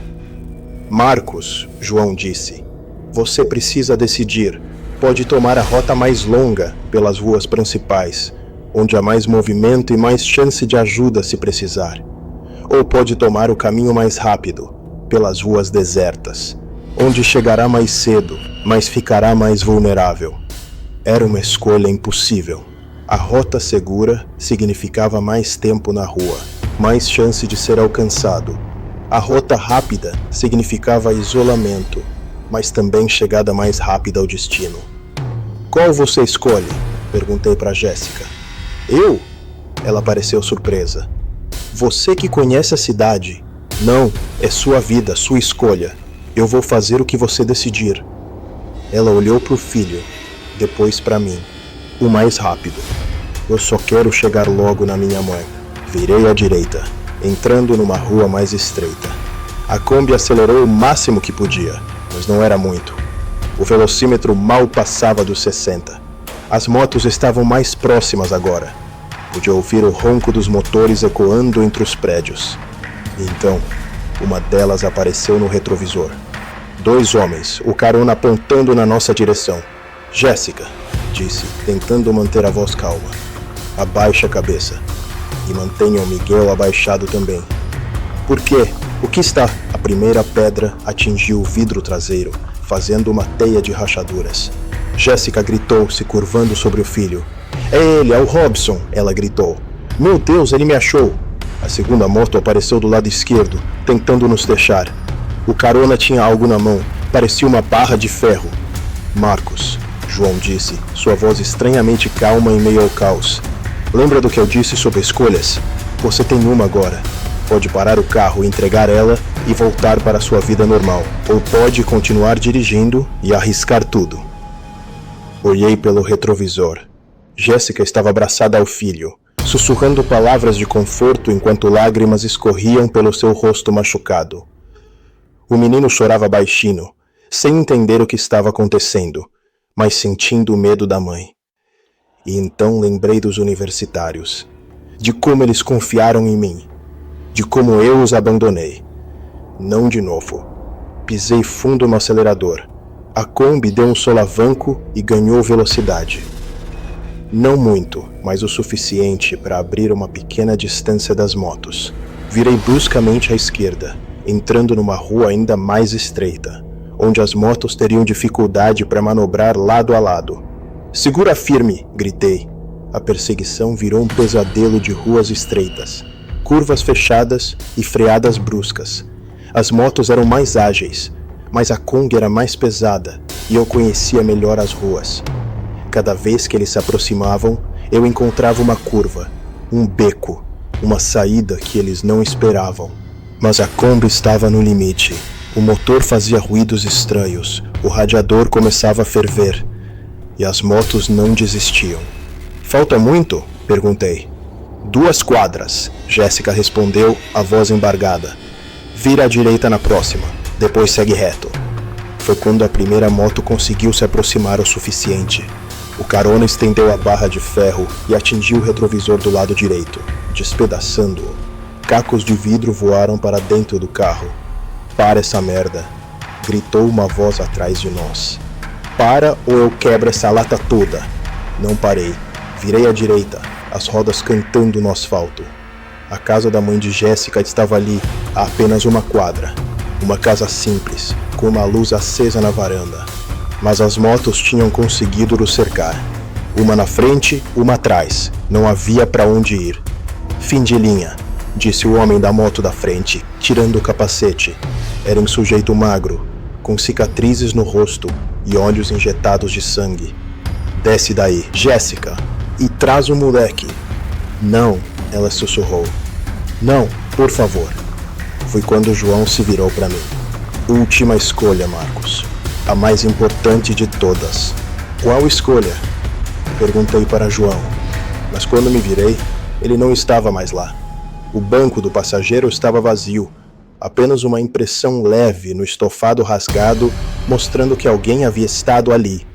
Marcos, João disse, você precisa decidir. Pode tomar a rota mais longa pelas ruas principais, onde há mais movimento e mais chance de ajuda se precisar. Ou pode tomar o caminho mais rápido, pelas ruas desertas, onde chegará mais cedo, mas ficará mais vulnerável. Era uma escolha impossível. A rota segura significava mais tempo na rua, mais chance de ser alcançado. A rota rápida significava isolamento, mas também chegada mais rápida ao destino. Qual você escolhe? Perguntei para Jéssica. Eu? Ela pareceu surpresa. Você que conhece a cidade. Não, é sua vida, sua escolha. Eu vou fazer o que você decidir. Ela olhou para o filho, depois para mim. O mais rápido. Eu só quero chegar logo na minha mãe. Virei à direita, entrando numa rua mais estreita. A Kombi acelerou o máximo que podia, mas não era muito. O velocímetro mal passava dos 60. As motos estavam mais próximas agora. Podia ouvir o ronco dos motores ecoando entre os prédios. E então, uma delas apareceu no retrovisor. 2 homens, o carona apontando na nossa direção. Jéssica, disse, tentando manter a voz calma. Abaixe a cabeça. E mantenha o Miguel abaixado também. Por quê? O que está? A primeira pedra atingiu o vidro traseiro, fazendo uma teia de rachaduras. Jéssica gritou, se curvando sobre o filho. É ele, é o Robson, ela gritou. Meu Deus, ele me achou. A segunda moto apareceu do lado esquerdo, tentando nos deixar. O carona tinha algo na mão, parecia uma barra de ferro. Marcos, João disse, sua voz estranhamente calma em meio ao caos. Lembra do que eu disse sobre escolhas? Você tem uma agora. Pode parar o carro e entregar ela e voltar para sua vida normal. Ou pode continuar dirigindo e arriscar tudo. Olhei pelo retrovisor. Jéssica estava abraçada ao filho, sussurrando palavras de conforto enquanto lágrimas escorriam pelo seu rosto machucado. O menino chorava baixinho, sem entender o que estava acontecendo, mas sentindo o medo da mãe. E então lembrei dos universitários, de como eles confiaram em mim, de como eu os abandonei. Não de novo. Pisei fundo no acelerador. A Kombi deu um solavanco e ganhou velocidade. Não muito, mas o suficiente para abrir uma pequena distância das motos. Virei bruscamente à esquerda, entrando numa rua ainda mais estreita, onde as motos teriam dificuldade para manobrar lado a lado. Segura firme, gritei. A perseguição virou um pesadelo de ruas estreitas, curvas fechadas e freadas bruscas. As motos eram mais ágeis, mas a Kombi era mais pesada e eu conhecia melhor as ruas. Cada vez que eles se aproximavam, eu encontrava uma curva, um beco, uma saída que eles não esperavam. Mas a Kombi estava no limite. O motor fazia ruídos estranhos, o radiador começava a ferver. E as motos não desistiam. Falta muito? Perguntei. 2 quadras, Jéssica respondeu, a voz embargada. Vira à direita na próxima, depois segue reto. Foi quando a primeira moto conseguiu se aproximar o suficiente. O carona estendeu a barra de ferro e atingiu o retrovisor do lado direito, despedaçando-o. Cacos de vidro voaram para dentro do carro. Para essa merda, gritou uma voz atrás de nós. Para ou eu quebro essa lata toda. Não parei. Virei à direita, as rodas cantando no asfalto. A casa da mãe de Jéssica estava ali, a apenas 1 quadra. Uma casa simples, com uma luz acesa na varanda. Mas as motos tinham conseguido nos cercar. Uma na frente, uma atrás. Não havia para onde ir. Fim de linha, disse o homem da moto da frente, tirando o capacete. Era um sujeito magro, com cicatrizes no rosto e olhos injetados de sangue. Desce daí, Jéssica, e traz o moleque. Não, ela sussurrou. Não, por favor. Foi quando João se virou para mim. Última escolha, Marcos. A mais importante de todas. Qual escolha? Perguntei para João. Mas quando me virei, ele não estava mais lá. O banco do passageiro estava vazio. Apenas uma impressão leve no estofado rasgado, mostrando que alguém havia estado ali.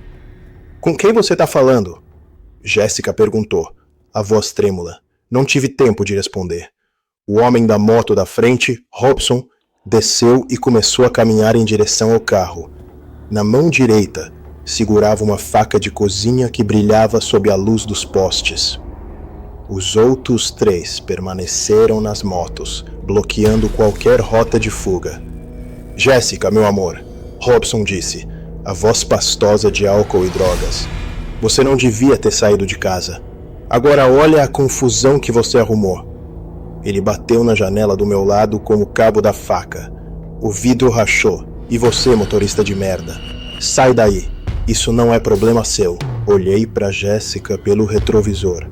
Com quem você está falando? Jéssica perguntou, a voz trêmula. Não tive tempo de responder. O homem da moto da frente, Robson, desceu e começou a caminhar em direção ao carro. Na mão direita, segurava uma faca de cozinha que brilhava sob a luz dos postes. Os outros 3 permaneceram nas motos, bloqueando qualquer rota de fuga. Jéssica, meu amor, Robson disse, a voz pastosa de álcool e drogas. Você não devia ter saído de casa. Agora olha a confusão que você arrumou. Ele bateu na janela do meu lado com o cabo da faca. O vidro rachou. E você, motorista de merda? Sai daí. Isso não é problema seu. Olhei para Jéssica pelo retrovisor.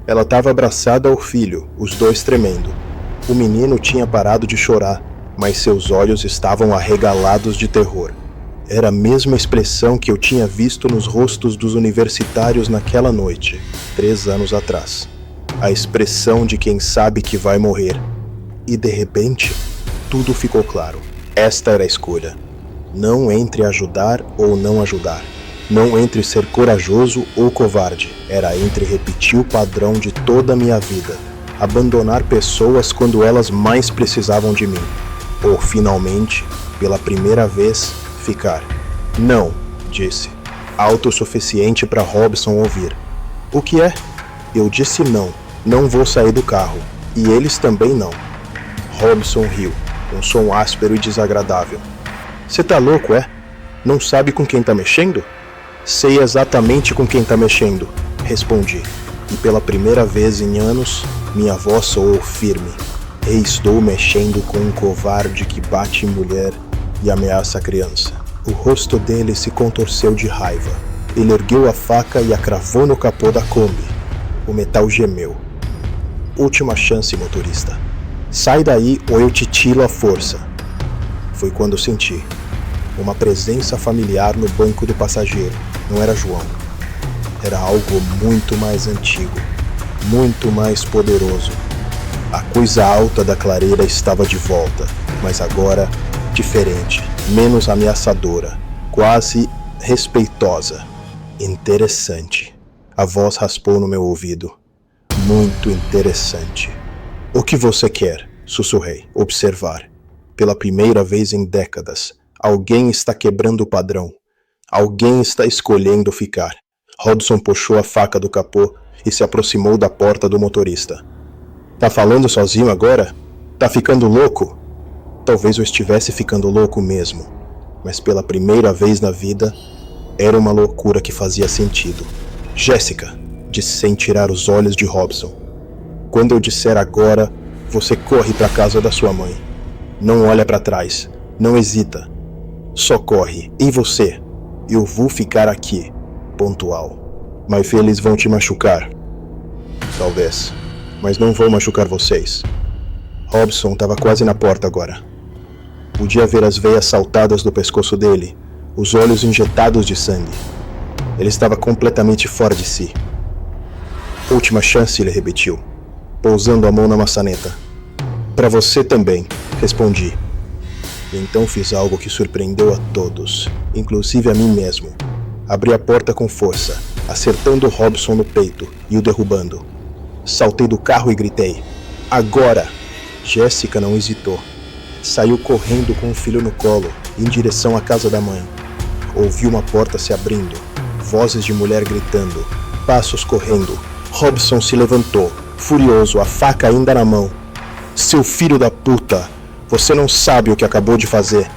Ela estava abraçada ao filho, os dois tremendo. O menino tinha parado de chorar, mas seus olhos estavam arregalados de terror. Era a mesma expressão que eu tinha visto nos rostos dos universitários naquela noite, 3 anos atrás. A expressão de quem sabe que vai morrer. E de repente, tudo ficou claro. Esta era a escolha. Não entre ajudar ou não ajudar. Não entre ser corajoso ou covarde. Era entre repetir o padrão de toda a minha vida. Abandonar pessoas quando elas mais precisavam de mim. Ou, finalmente, pela primeira vez, ficar. Não, disse. Autossuficiente para Robson ouvir. O que é? Eu disse não. Não vou sair do carro. E eles também não. Robson riu, com som áspero e desagradável. Você tá louco, é? Não sabe com quem tá mexendo? Sei exatamente com quem tá mexendo, respondi. E pela primeira vez em anos, minha voz soou firme. E estou mexendo com um covarde que bate em mulher e ameaça a criança. O rosto dele se contorceu de raiva. Ele ergueu a faca e a cravou no capô da Kombi. O metal gemeu. Última chance, motorista. Sai daí ou eu te tiro à força. Foi quando senti uma presença familiar no banco do passageiro. Não era João. Era algo muito mais antigo, muito mais poderoso. A coisa alta da clareira estava de volta, mas agora diferente, menos ameaçadora, quase respeitosa. Interessante. A voz raspou no meu ouvido. Muito interessante. O que você quer? Sussurrei. Observar. Pela primeira vez em décadas, alguém está quebrando o padrão. Alguém está escolhendo ficar. Robson puxou a faca do capô e se aproximou da porta do motorista. Tá falando sozinho agora? Tá ficando louco? Talvez eu estivesse ficando louco mesmo, mas pela primeira vez na vida, era uma loucura que fazia sentido. Jéssica, disse sem tirar os olhos de Robson. Quando eu disser agora, você corre para casa da sua mãe. Não olha para trás, não hesita. Só corre. E você? Eu vou ficar aqui, pontual. Mas eles vão te machucar. Talvez, mas não vou machucar vocês. Robson estava quase na porta agora. Podia ver as veias saltadas do pescoço dele, os olhos injetados de sangue. Ele estava completamente fora de si. Última chance, ele repetiu, pousando a mão na maçaneta. Para você também, respondi. E então fiz algo que surpreendeu a todos, inclusive a mim mesmo. Abri a porta com força, acertando Robson no peito e o derrubando. Saltei do carro e gritei. Agora! Jéssica não hesitou. Saiu correndo com o filho no colo, em direção à casa da mãe. Ouvi uma porta se abrindo, vozes de mulher gritando, passos correndo. Robson se levantou, furioso, a faca ainda na mão. Seu filho da puta! Você não sabe o que acabou de fazer.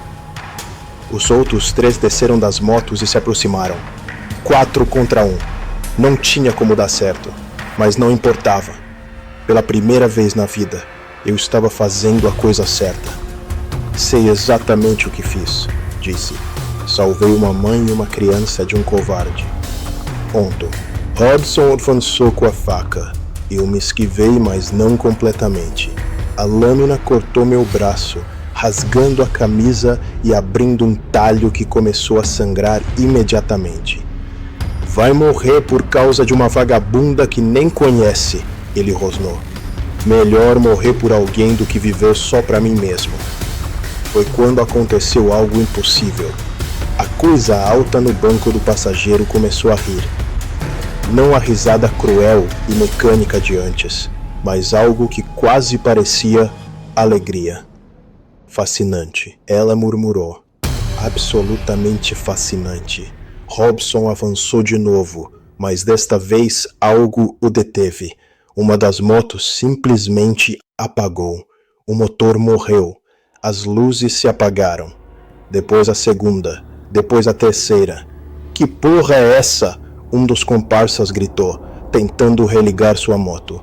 Os outros 3 desceram das motos e se aproximaram. 4 contra 1. Não tinha como dar certo, mas não importava. Pela primeira vez na vida, eu estava fazendo a coisa certa. Sei exatamente o que fiz, disse. Salvei uma mãe e uma criança de um covarde. Ponto. Robson avançou com a faca. Eu me esquivei, mas não completamente. A lâmina cortou meu braço, rasgando a camisa e abrindo um talho que começou a sangrar imediatamente. Vai morrer por causa de uma vagabunda que nem conhece, ele rosnou. Melhor morrer por alguém do que viver só pra mim mesmo. Foi quando aconteceu algo impossível. A coisa alta no banco do passageiro começou a rir. Não a risada cruel e mecânica de antes, mas algo que quase parecia alegria. Fascinante, ela murmurou. Absolutamente fascinante. Robson avançou de novo, mas desta vez algo o deteve. Uma das motos simplesmente apagou. O motor morreu. As luzes se apagaram. Depois a segunda. Depois a terceira. Que porra é essa? Um dos comparsas gritou, tentando religar sua moto.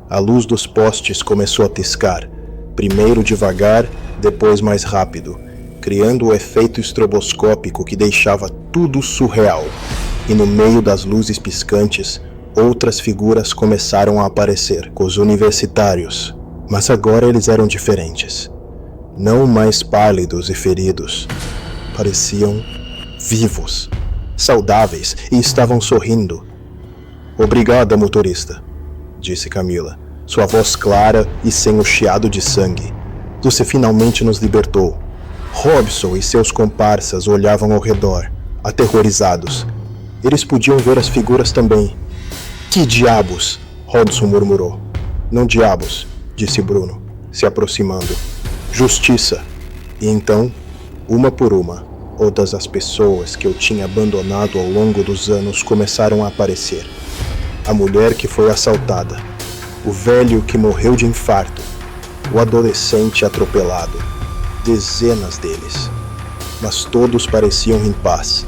A luz dos postes começou a piscar, primeiro devagar, depois mais rápido, criando o efeito estroboscópico que deixava tudo surreal. E no meio das luzes piscantes, outras figuras começaram a aparecer, os universitários. Mas agora eles eram diferentes. Não mais pálidos e feridos. Pareciam vivos, saudáveis e estavam sorrindo. "Obrigada, motorista", disse Camila, sua voz clara e sem o chiado de sangue. "Você finalmente nos libertou." Robson e seus comparsas olhavam ao redor, aterrorizados. Eles podiam ver as figuras também. "Que diabos?" Robson murmurou. "Não diabos", disse Bruno, se aproximando. "Justiça." E então, uma por uma, todas as pessoas que eu tinha abandonado ao longo dos anos começaram a aparecer. A mulher que foi assaltada, o velho que morreu de infarto, o adolescente atropelado, dezenas deles. Mas todos pareciam em paz.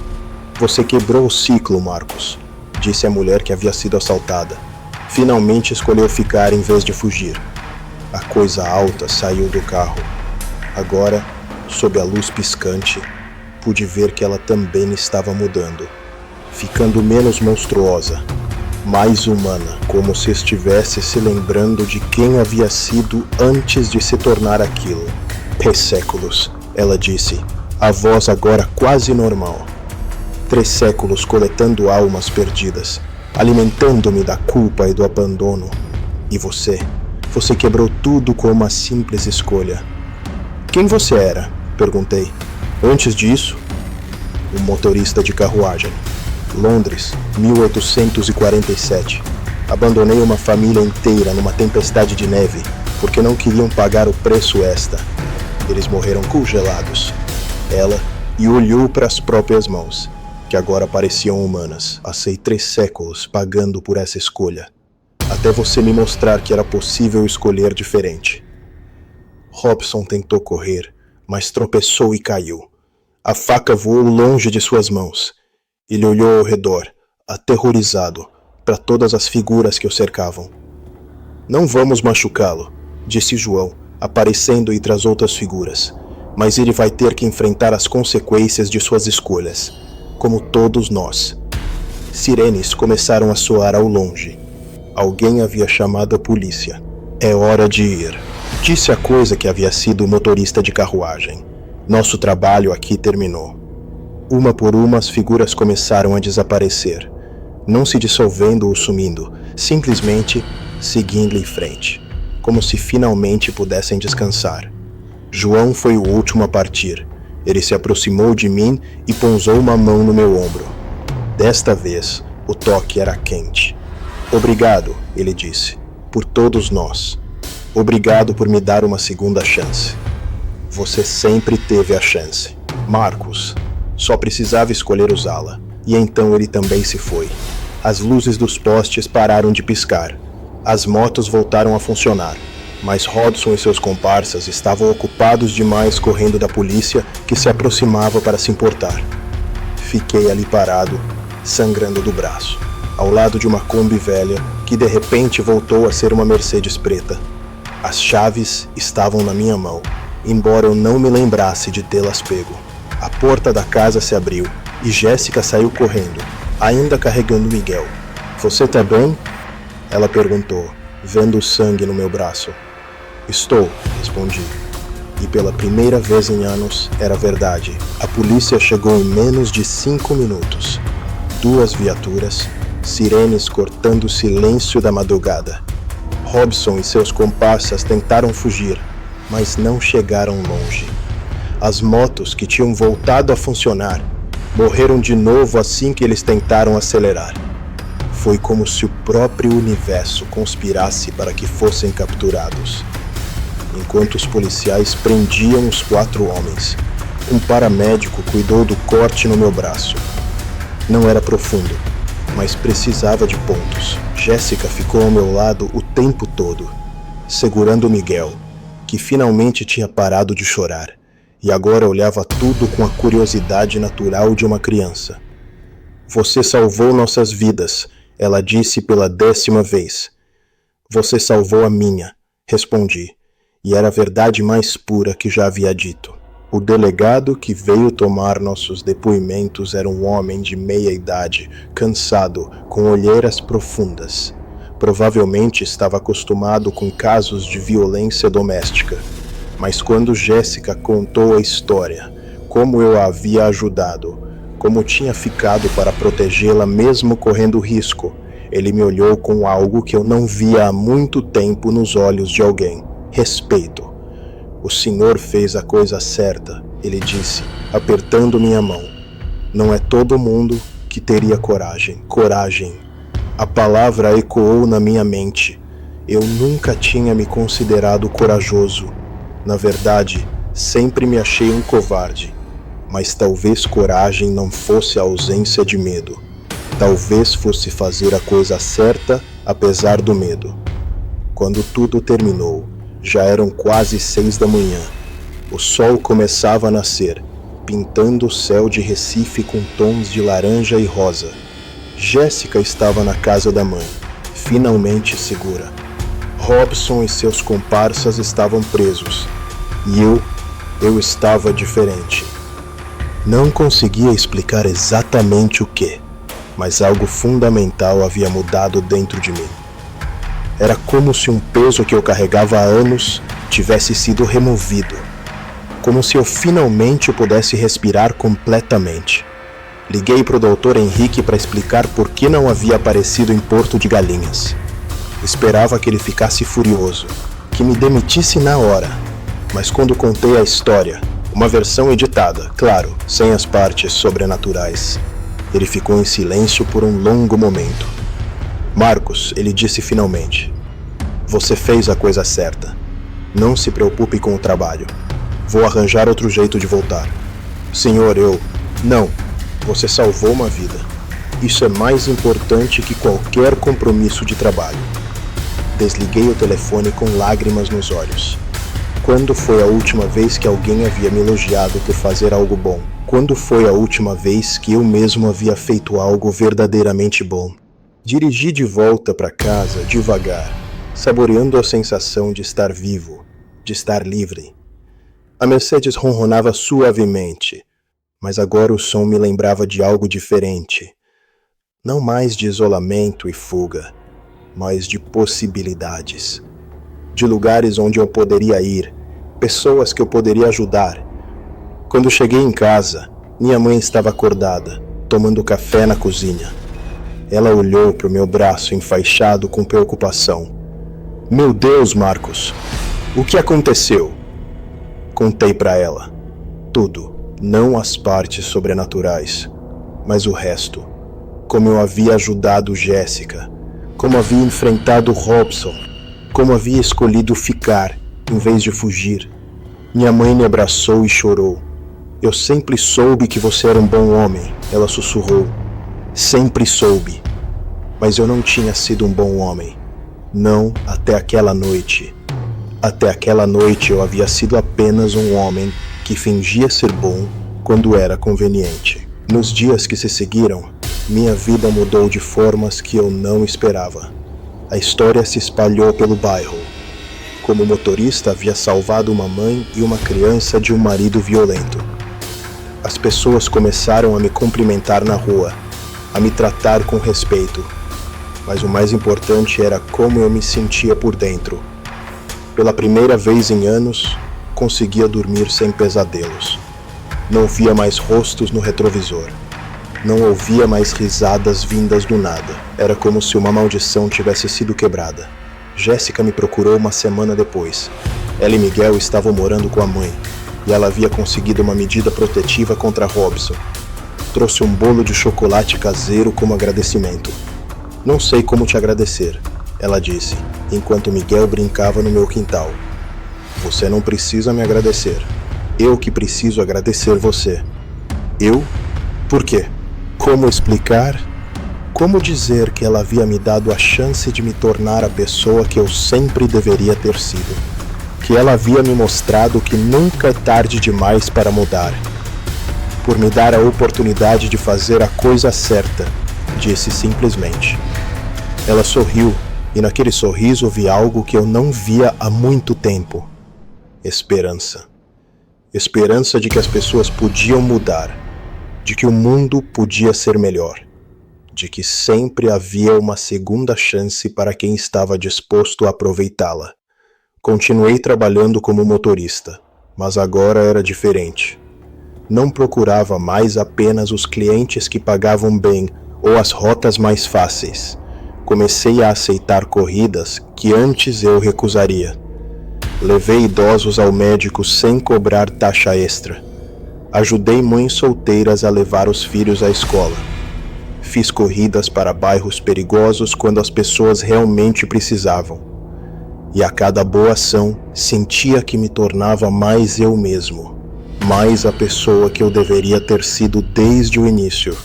"Você quebrou o ciclo, Marcos", disse a mulher que havia sido assaltada. Finalmente escolheu ficar em vez de fugir. A coisa alta saiu do carro. Agora, sob a luz piscante, pude ver que ela também estava mudando, ficando menos monstruosa, mais humana, como se estivesse se lembrando de quem havia sido antes de se tornar aquilo. "Séculos", ela disse, a voz agora quase normal. 3 séculos coletando almas perdidas, alimentando-me da culpa e do abandono. E você quebrou tudo com uma simples escolha." "Quem você era?" perguntei. "Antes disso?" "Um motorista de carruagem. Londres, 1847. Abandonei uma família inteira numa tempestade de neve, porque não queriam pagar o preço extra. Eles morreram congelados." Ela e olhou para as próprias mãos, que agora pareciam humanas. "Passei 3 séculos pagando por essa escolha, até você me mostrar que era possível escolher diferente." Robson tentou correr, mas tropeçou e caiu. A faca voou longe de suas mãos. Ele olhou ao redor, aterrorizado, para todas as figuras que o cercavam. "Não vamos machucá-lo", disse João, aparecendo entre as outras figuras. "Mas ele vai ter que enfrentar as consequências de suas escolhas, como todos nós." Sirenes começaram a soar ao longe. Alguém havia chamado a polícia. "É hora de ir", disse a coisa que havia sido o motorista de carruagem. "Nosso trabalho aqui terminou." Uma por uma as figuras começaram a desaparecer, não se dissolvendo ou sumindo, simplesmente seguindo em frente, como se finalmente pudessem descansar. João foi o último a partir. Ele se aproximou de mim e pousou uma mão no meu ombro. Desta vez, o toque era quente. "Obrigado", ele disse, "por todos nós. Obrigado por me dar uma segunda chance. Você sempre teve a chance, Marcos. Só precisava escolher usá-la." E então ele também se foi. As luzes dos postes pararam de piscar. As motos voltaram a funcionar. Mas Robson e seus comparsas estavam ocupados demais correndo da polícia que se aproximava para se importar. Fiquei ali parado, sangrando do braço, ao lado de uma Kombi velha que de repente voltou a ser uma Mercedes preta. As chaves estavam na minha mão, embora eu não me lembrasse de tê-las pego. A porta da casa se abriu e Jéssica saiu correndo, ainda carregando Miguel. "Você tá bem?" ela perguntou, vendo o sangue no meu braço. "Estou", respondi. E pela primeira vez em anos, era verdade. A polícia chegou em menos de 5 minutos. 2 viaturas, sirenes cortando o silêncio da madrugada. Robson e seus comparsas tentaram fugir, mas não chegaram longe. As motos que tinham voltado a funcionar morreram de novo assim que eles tentaram acelerar. Foi como se o próprio universo conspirasse para que fossem capturados. Enquanto os policiais prendiam os 4 homens, um paramédico cuidou do corte no meu braço. Não era profundo, mas precisava de pontos. Jéssica ficou ao meu lado o tempo todo, segurando Miguel, que finalmente tinha parado de chorar, e agora olhava tudo com a curiosidade natural de uma criança. Você salvou nossas vidas, ela disse pela 10ª vez. Você salvou a minha, respondi, e era a verdade mais pura que já havia dito. O delegado que veio tomar nossos depoimentos era um homem de meia idade, cansado, com olheiras profundas. Provavelmente estava acostumado com casos de violência doméstica. Mas quando Jéssica contou a história, como eu a havia ajudado, como tinha ficado para protegê-la mesmo correndo risco, ele me olhou com algo que eu não via há muito tempo nos olhos de alguém: respeito. O senhor fez a coisa certa, ele disse, apertando minha mão. Não é todo mundo que teria coragem. Coragem. A palavra ecoou na minha mente. Eu nunca tinha me considerado corajoso. Na verdade, sempre me achei um covarde. Mas talvez coragem não fosse a ausência de medo. Talvez fosse fazer a coisa certa, apesar do medo. Quando tudo terminou, já eram quase 6 da manhã. O sol começava a nascer, pintando o céu de Recife com tons de laranja e rosa. Jéssica estava na casa da mãe, finalmente segura. Robson e seus comparsas estavam presos. E eu estava diferente. Não conseguia explicar exatamente o que, mas algo fundamental havia mudado dentro de mim. Era como se um peso que eu carregava há anos tivesse sido removido. Como se eu finalmente pudesse respirar completamente. Liguei para o Dr. Henrique para explicar por que não havia aparecido em Porto de Galinhas. Esperava que ele ficasse furioso, que me demitisse na hora. Mas quando contei a história, uma versão editada, claro, sem as partes sobrenaturais, ele ficou em silêncio por um longo momento. Marcos, ele disse finalmente, você fez a coisa certa. Não se preocupe com o trabalho. Vou arranjar outro jeito de voltar. Senhor, Não, você salvou uma vida. Isso é mais importante que qualquer compromisso de trabalho. Desliguei o telefone com lágrimas nos olhos. Quando foi a última vez que alguém havia me elogiado por fazer algo bom? Quando foi a última vez que eu mesmo havia feito algo verdadeiramente bom? Dirigi de volta para casa devagar, saboreando a sensação de estar vivo, de estar livre. A Mercedes ronronava suavemente, mas agora o som me lembrava de algo diferente. Não mais de isolamento e fuga, mas de possibilidades. De lugares onde eu poderia ir, pessoas que eu poderia ajudar. Quando cheguei em casa, minha mãe estava acordada, tomando café na cozinha. Ela olhou para o meu braço enfaixado com preocupação. Meu Deus, Marcos, o que aconteceu? Contei para ela. Tudo, não as partes sobrenaturais, mas o resto. Como eu havia ajudado Jéssica, como havia enfrentado Robson, como havia escolhido ficar em vez de fugir. Minha mãe me abraçou e chorou. Eu sempre soube que você era um bom homem, ela sussurrou. Sempre soube, mas eu não tinha sido um bom homem. Não até aquela noite. Até aquela noite eu havia sido apenas um homem que fingia ser bom quando era conveniente. Nos dias que se seguiram, minha vida mudou de formas que eu não esperava. A história se espalhou pelo bairro. Como motorista, havia salvado uma mãe e uma criança de um marido violento. As pessoas começaram a me cumprimentar na rua, a me tratar com respeito, mas o mais importante era como eu me sentia por dentro. Pela primeira vez em anos, conseguia dormir sem pesadelos. Não via mais rostos no retrovisor. Não ouvia mais risadas vindas do nada. Era como se uma maldição tivesse sido quebrada. Jéssica me procurou uma semana depois. Ela e Miguel estavam morando com a mãe, e ela havia conseguido uma medida protetiva contra Robson. Trouxe um bolo de chocolate caseiro como agradecimento. Não sei como te agradecer, ela disse, enquanto Miguel brincava no meu quintal. Você não precisa me agradecer. Eu que preciso agradecer você. Eu? Por quê? Como explicar? Como dizer que ela havia me dado a chance de me tornar a pessoa que eu sempre deveria ter sido? Que ela havia me mostrado que nunca é tarde demais para mudar. por me dar a oportunidade de fazer a coisa certa, disse simplesmente. Ela sorriu, e naquele sorriso vi algo que eu não via há muito tempo. Esperança. Esperança de que as pessoas podiam mudar, de que o mundo podia ser melhor, de que sempre havia uma segunda chance para quem estava disposto a aproveitá-la. Continuei trabalhando como motorista, mas agora era diferente. Não procurava mais apenas os clientes que pagavam bem ou as rotas mais fáceis. Comecei a aceitar corridas que antes eu recusaria. Levei idosos ao médico sem cobrar taxa extra. Ajudei mães solteiras a levar os filhos à escola. Fiz corridas para bairros perigosos quando as pessoas realmente precisavam. E a cada boa ação, sentia que me tornava mais eu mesmo, mais a pessoa que eu deveria ter sido desde o início.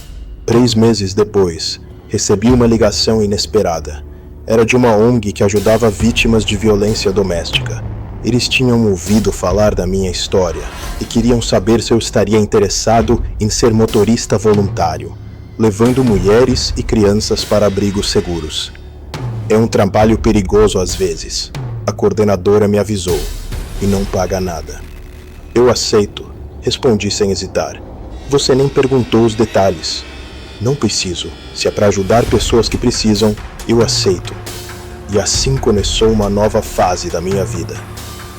3 meses depois, recebi uma ligação inesperada. Era de uma ONG que ajudava vítimas de violência doméstica. Eles tinham ouvido falar da minha história e queriam saber se eu estaria interessado em ser motorista voluntário, levando mulheres e crianças para abrigos seguros. É um trabalho perigoso às vezes. A coordenadora me avisou, e não paga nada. Eu aceito, respondi sem hesitar. Você nem perguntou os detalhes. Não preciso. Se é para ajudar pessoas que precisam, eu aceito. E assim começou uma nova fase da minha vida.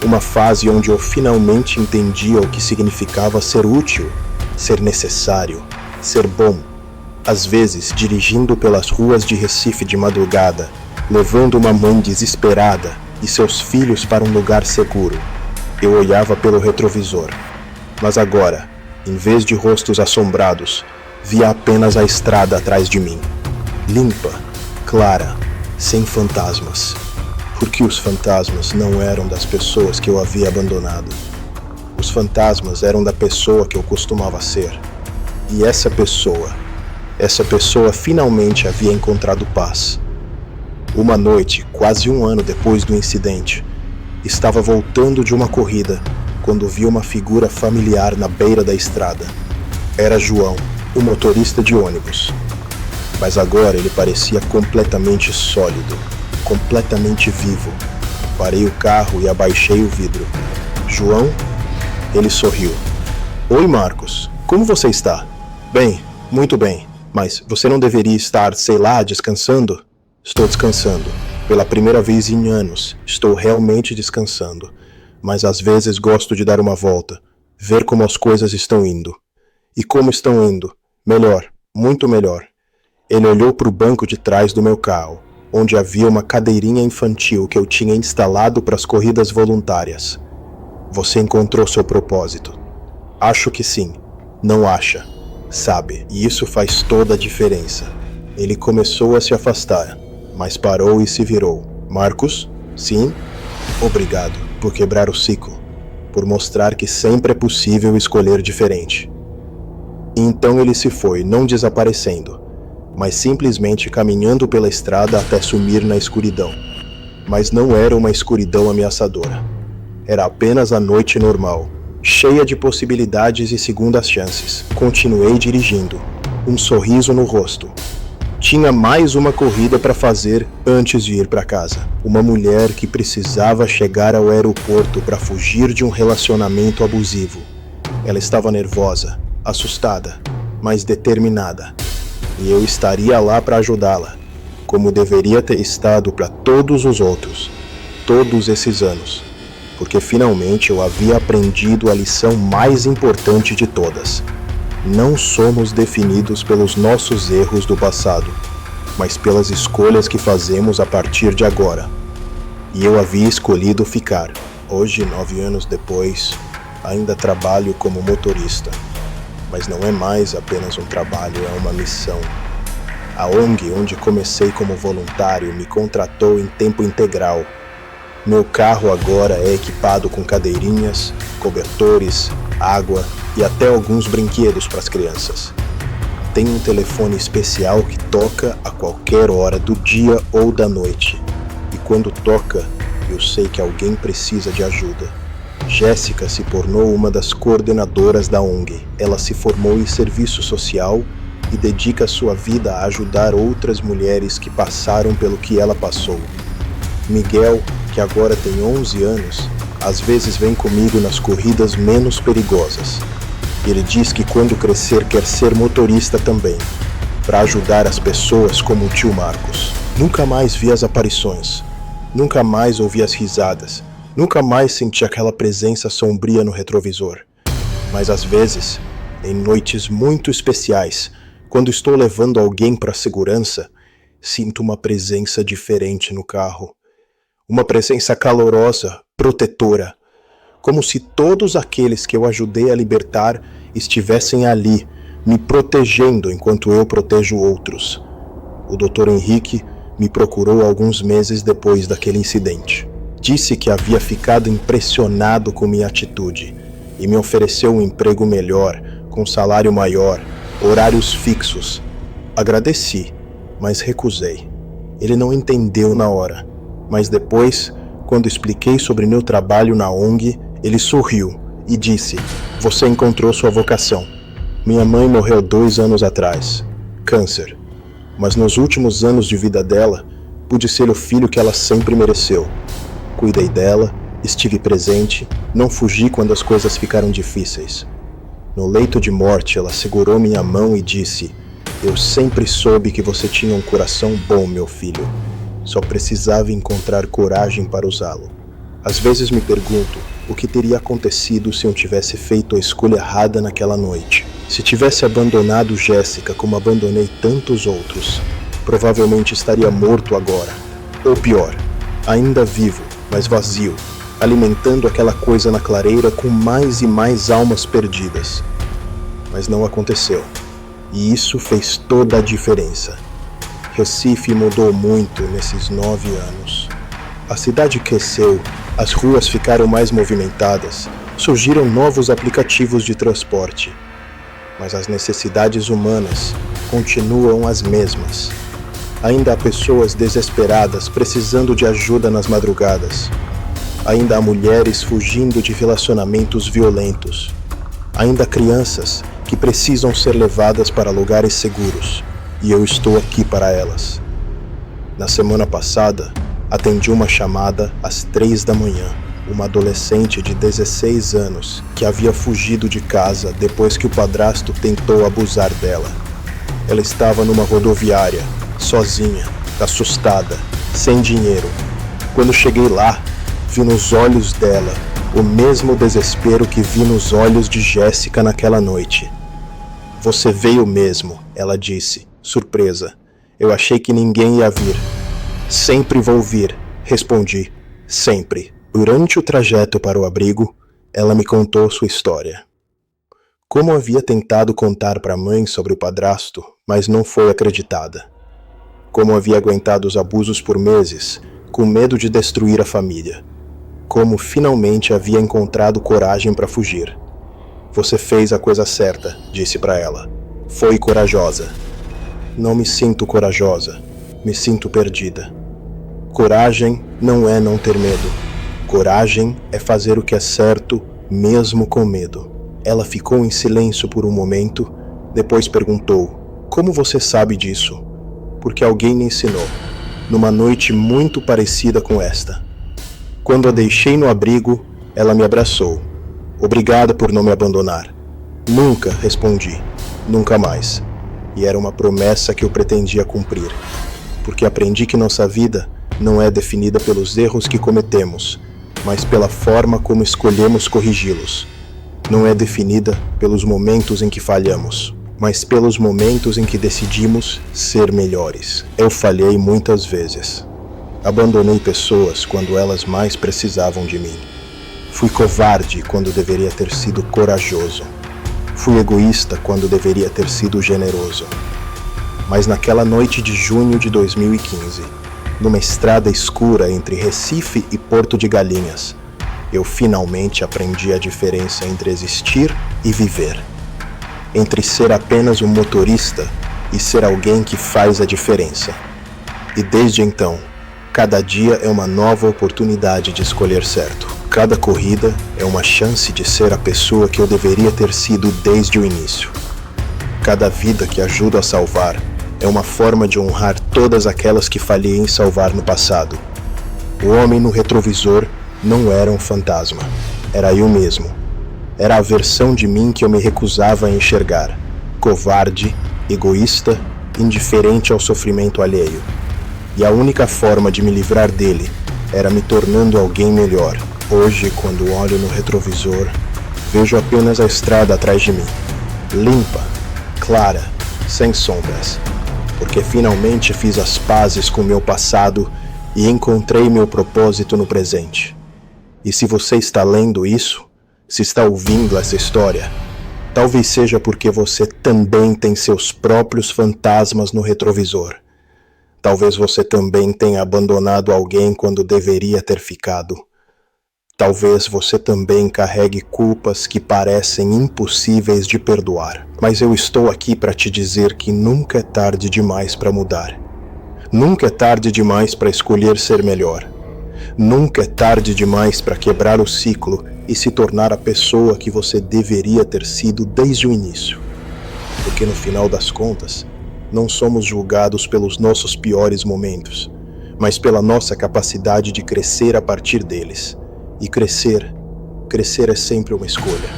Uma fase onde eu finalmente entendia o que significava ser útil, ser necessário, ser bom. Às vezes, dirigindo pelas ruas de Recife de madrugada, levando uma mãe desesperada e seus filhos para um lugar seguro. Eu olhava pelo retrovisor. Mas agora, em vez de rostos assombrados, via apenas a estrada atrás de mim. Limpa, clara, sem fantasmas. Porque os fantasmas não eram das pessoas que eu havia abandonado. Os fantasmas eram da pessoa que eu costumava ser. E essa pessoa finalmente havia encontrado paz. Uma noite, quase 1 ano depois do incidente, estava voltando de uma corrida quando vi uma figura familiar na beira da estrada. Era João, o motorista de ônibus. Mas agora ele parecia completamente sólido, completamente vivo. Parei o carro e abaixei o vidro. João? Ele sorriu. Oi, Marcos. Como você está? Bem, muito bem. Mas você não deveria estar, sei lá, descansando? Estou descansando. Pela primeira vez em anos, estou realmente descansando. Mas às vezes gosto de dar uma volta, ver como as coisas estão indo. E como estão indo? Melhor, muito melhor. Ele olhou para o banco de trás do meu carro, onde havia uma cadeirinha infantil que eu tinha instalado para as corridas voluntárias. Você encontrou seu propósito. Acho que sim. Não acha. Sabe, e isso faz toda a diferença. Ele começou a se afastar, mas parou e se virou. Marcos? Sim? Obrigado por quebrar o ciclo, por mostrar que sempre é possível escolher diferente. E então ele se foi, não desaparecendo, mas simplesmente caminhando pela estrada até sumir na escuridão. Mas não era uma escuridão ameaçadora. Era apenas a noite normal, cheia de possibilidades e segundas chances. Continuei dirigindo, um sorriso no rosto. Tinha mais uma corrida para fazer antes de ir para casa. Uma mulher que precisava chegar ao aeroporto para fugir de um relacionamento abusivo. Ela estava nervosa, assustada, mas determinada. E eu estaria lá para ajudá-la, como deveria ter estado para todos os outros, todos esses anos. Porque finalmente eu havia aprendido a lição mais importante de todas. Não somos definidos pelos nossos erros do passado, mas pelas escolhas que fazemos a partir de agora. E eu havia escolhido ficar. Hoje, 9 anos depois, ainda trabalho como motorista. Mas não é mais apenas um trabalho, é uma missão. A ONG, onde comecei como voluntário, me contratou em tempo integral. Meu carro agora é equipado com cadeirinhas, cobertores, água e até alguns brinquedos para as crianças. Tem um telefone especial que toca a qualquer hora do dia ou da noite. E quando toca, eu sei que alguém precisa de ajuda, Jéssica se tornou uma das coordenadoras da ONG. Ela se formou em serviço social e dedica sua vida a ajudar outras mulheres que passaram pelo que ela passou. Miguel, que agora tem 11 anos, às vezes vem comigo nas corridas menos perigosas. Ele diz que quando crescer quer ser motorista também, para ajudar as pessoas como o tio Marcos. Nunca mais vi as aparições, nunca mais ouvi as risadas, nunca mais senti aquela presença sombria no retrovisor. Mas às vezes, em noites muito especiais, quando estou levando alguém para a segurança, sinto uma presença diferente no carro. Uma presença calorosa, protetora, como se todos aqueles que eu ajudei a libertar estivessem ali, me protegendo enquanto eu protejo outros. O Dr. Henrique me procurou alguns meses depois daquele incidente. Disse que havia ficado impressionado com minha atitude e me ofereceu um emprego melhor, com salário maior, horários fixos. Agradeci, mas recusei. Ele não entendeu na hora, mas depois, quando expliquei sobre meu trabalho na ONG, ele sorriu e disse: "Você encontrou sua vocação." Minha mãe morreu 2 anos atrás, câncer, mas nos últimos anos de vida dela, pude ser o filho que ela sempre mereceu. Cuidei dela, estive presente, não fugi quando as coisas ficaram difíceis. No leito de morte, ela segurou minha mão e disse: "Eu sempre soube que você tinha um coração bom, meu filho. Só precisava encontrar coragem para usá-lo." Às vezes me pergunto o que teria acontecido se eu tivesse feito a escolha errada naquela noite. Se tivesse abandonado Jéssica como abandonei tantos outros, provavelmente estaria morto agora. Ou pior, ainda vivo, mas vazio, alimentando aquela coisa na clareira com mais e mais almas perdidas. Mas não aconteceu. E isso fez toda a diferença. Recife mudou muito nesses 9 anos. A cidade cresceu, as ruas ficaram mais movimentadas, surgiram novos aplicativos de transporte. Mas as necessidades humanas continuam as mesmas. Ainda há pessoas desesperadas precisando de ajuda nas madrugadas. Ainda há mulheres fugindo de relacionamentos violentos. Ainda há crianças que precisam ser levadas para lugares seguros. E eu estou aqui para elas. Na semana passada, atendi uma chamada às 3 da manhã. Uma adolescente de 16 anos que havia fugido de casa depois que o padrasto tentou abusar dela. Ela estava numa rodoviária, sozinha, assustada, sem dinheiro. Quando cheguei lá, vi nos olhos dela o mesmo desespero que vi nos olhos de Jéssica naquela noite. "Você veio mesmo," ela disse, surpresa. "Eu achei que ninguém ia vir." "Sempre vou vir," respondi. "Sempre." Durante o trajeto para o abrigo, ela me contou sua história. Como havia tentado contar para a mãe sobre o padrasto, mas não foi acreditada. Como havia aguentado os abusos por meses, com medo de destruir a família. Como finalmente havia encontrado coragem para fugir. "Você fez a coisa certa," disse para ela. "Foi corajosa." "Não me sinto corajosa, me sinto perdida." Coragem não é não ter medo. Coragem é fazer o que é certo, mesmo com medo. Ela ficou em silêncio por um momento, depois perguntou: "Como você sabe disso?" "Porque alguém me ensinou, numa noite muito parecida com esta." Quando a deixei no abrigo, ela me abraçou. "Obrigada por não me abandonar." "Nunca," respondi. "Nunca mais." E era uma promessa que eu pretendia cumprir. Porque aprendi que nossa vida não é definida pelos erros que cometemos, mas pela forma como escolhemos corrigi-los. Não é definida pelos momentos em que falhamos, mas pelos momentos em que decidimos ser melhores. Eu falhei muitas vezes. Abandonei pessoas quando elas mais precisavam de mim. Fui covarde quando deveria ter sido corajoso. Fui egoísta quando deveria ter sido generoso. Mas naquela noite de junho de 2015, numa estrada escura entre Recife e Porto de Galinhas, eu finalmente aprendi a diferença entre existir e viver. Entre ser apenas um motorista e ser alguém que faz a diferença. E desde então, cada dia é uma nova oportunidade de escolher certo. Cada corrida é uma chance de ser a pessoa que eu deveria ter sido desde o início. Cada vida que ajudo a salvar é uma forma de honrar todas aquelas que falhei em salvar no passado. O homem no retrovisor não era um fantasma, era eu mesmo. Era a versão de mim que eu me recusava a enxergar, covarde, egoísta, indiferente ao sofrimento alheio. E a única forma de me livrar dele era me tornando alguém melhor. Hoje, quando olho no retrovisor, vejo apenas a estrada atrás de mim, limpa, clara, sem sombras, porque finalmente fiz as pazes com meu passado e encontrei meu propósito no presente. E se você está lendo isso, se está ouvindo essa história, talvez seja porque você também tem seus próprios fantasmas no retrovisor. Talvez você também tenha abandonado alguém quando deveria ter ficado. Talvez você também carregue culpas que parecem impossíveis de perdoar. Mas eu estou aqui para te dizer que nunca é tarde demais para mudar. Nunca é tarde demais para escolher ser melhor. Nunca é tarde demais para quebrar o ciclo e se tornar a pessoa que você deveria ter sido desde o início. Porque no final das contas, não somos julgados pelos nossos piores momentos, mas pela nossa capacidade de crescer a partir deles. E crescer é sempre uma escolha.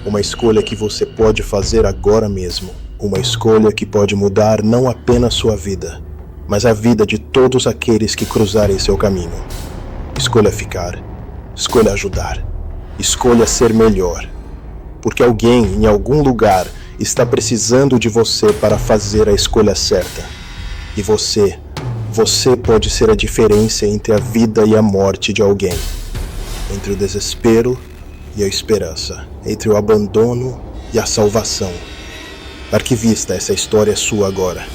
Uma escolha que você pode fazer agora mesmo. Uma escolha que pode mudar não apenas sua vida, mas a vida de todos aqueles que cruzarem seu caminho. Escolha ficar, escolha ajudar, escolha ser melhor. Porque alguém em algum lugar está precisando de você para fazer a escolha certa. E você pode ser a diferença entre a vida e a morte de alguém. Entre o desespero e a esperança, entre o abandono e a salvação. Arquivista, essa história é sua agora.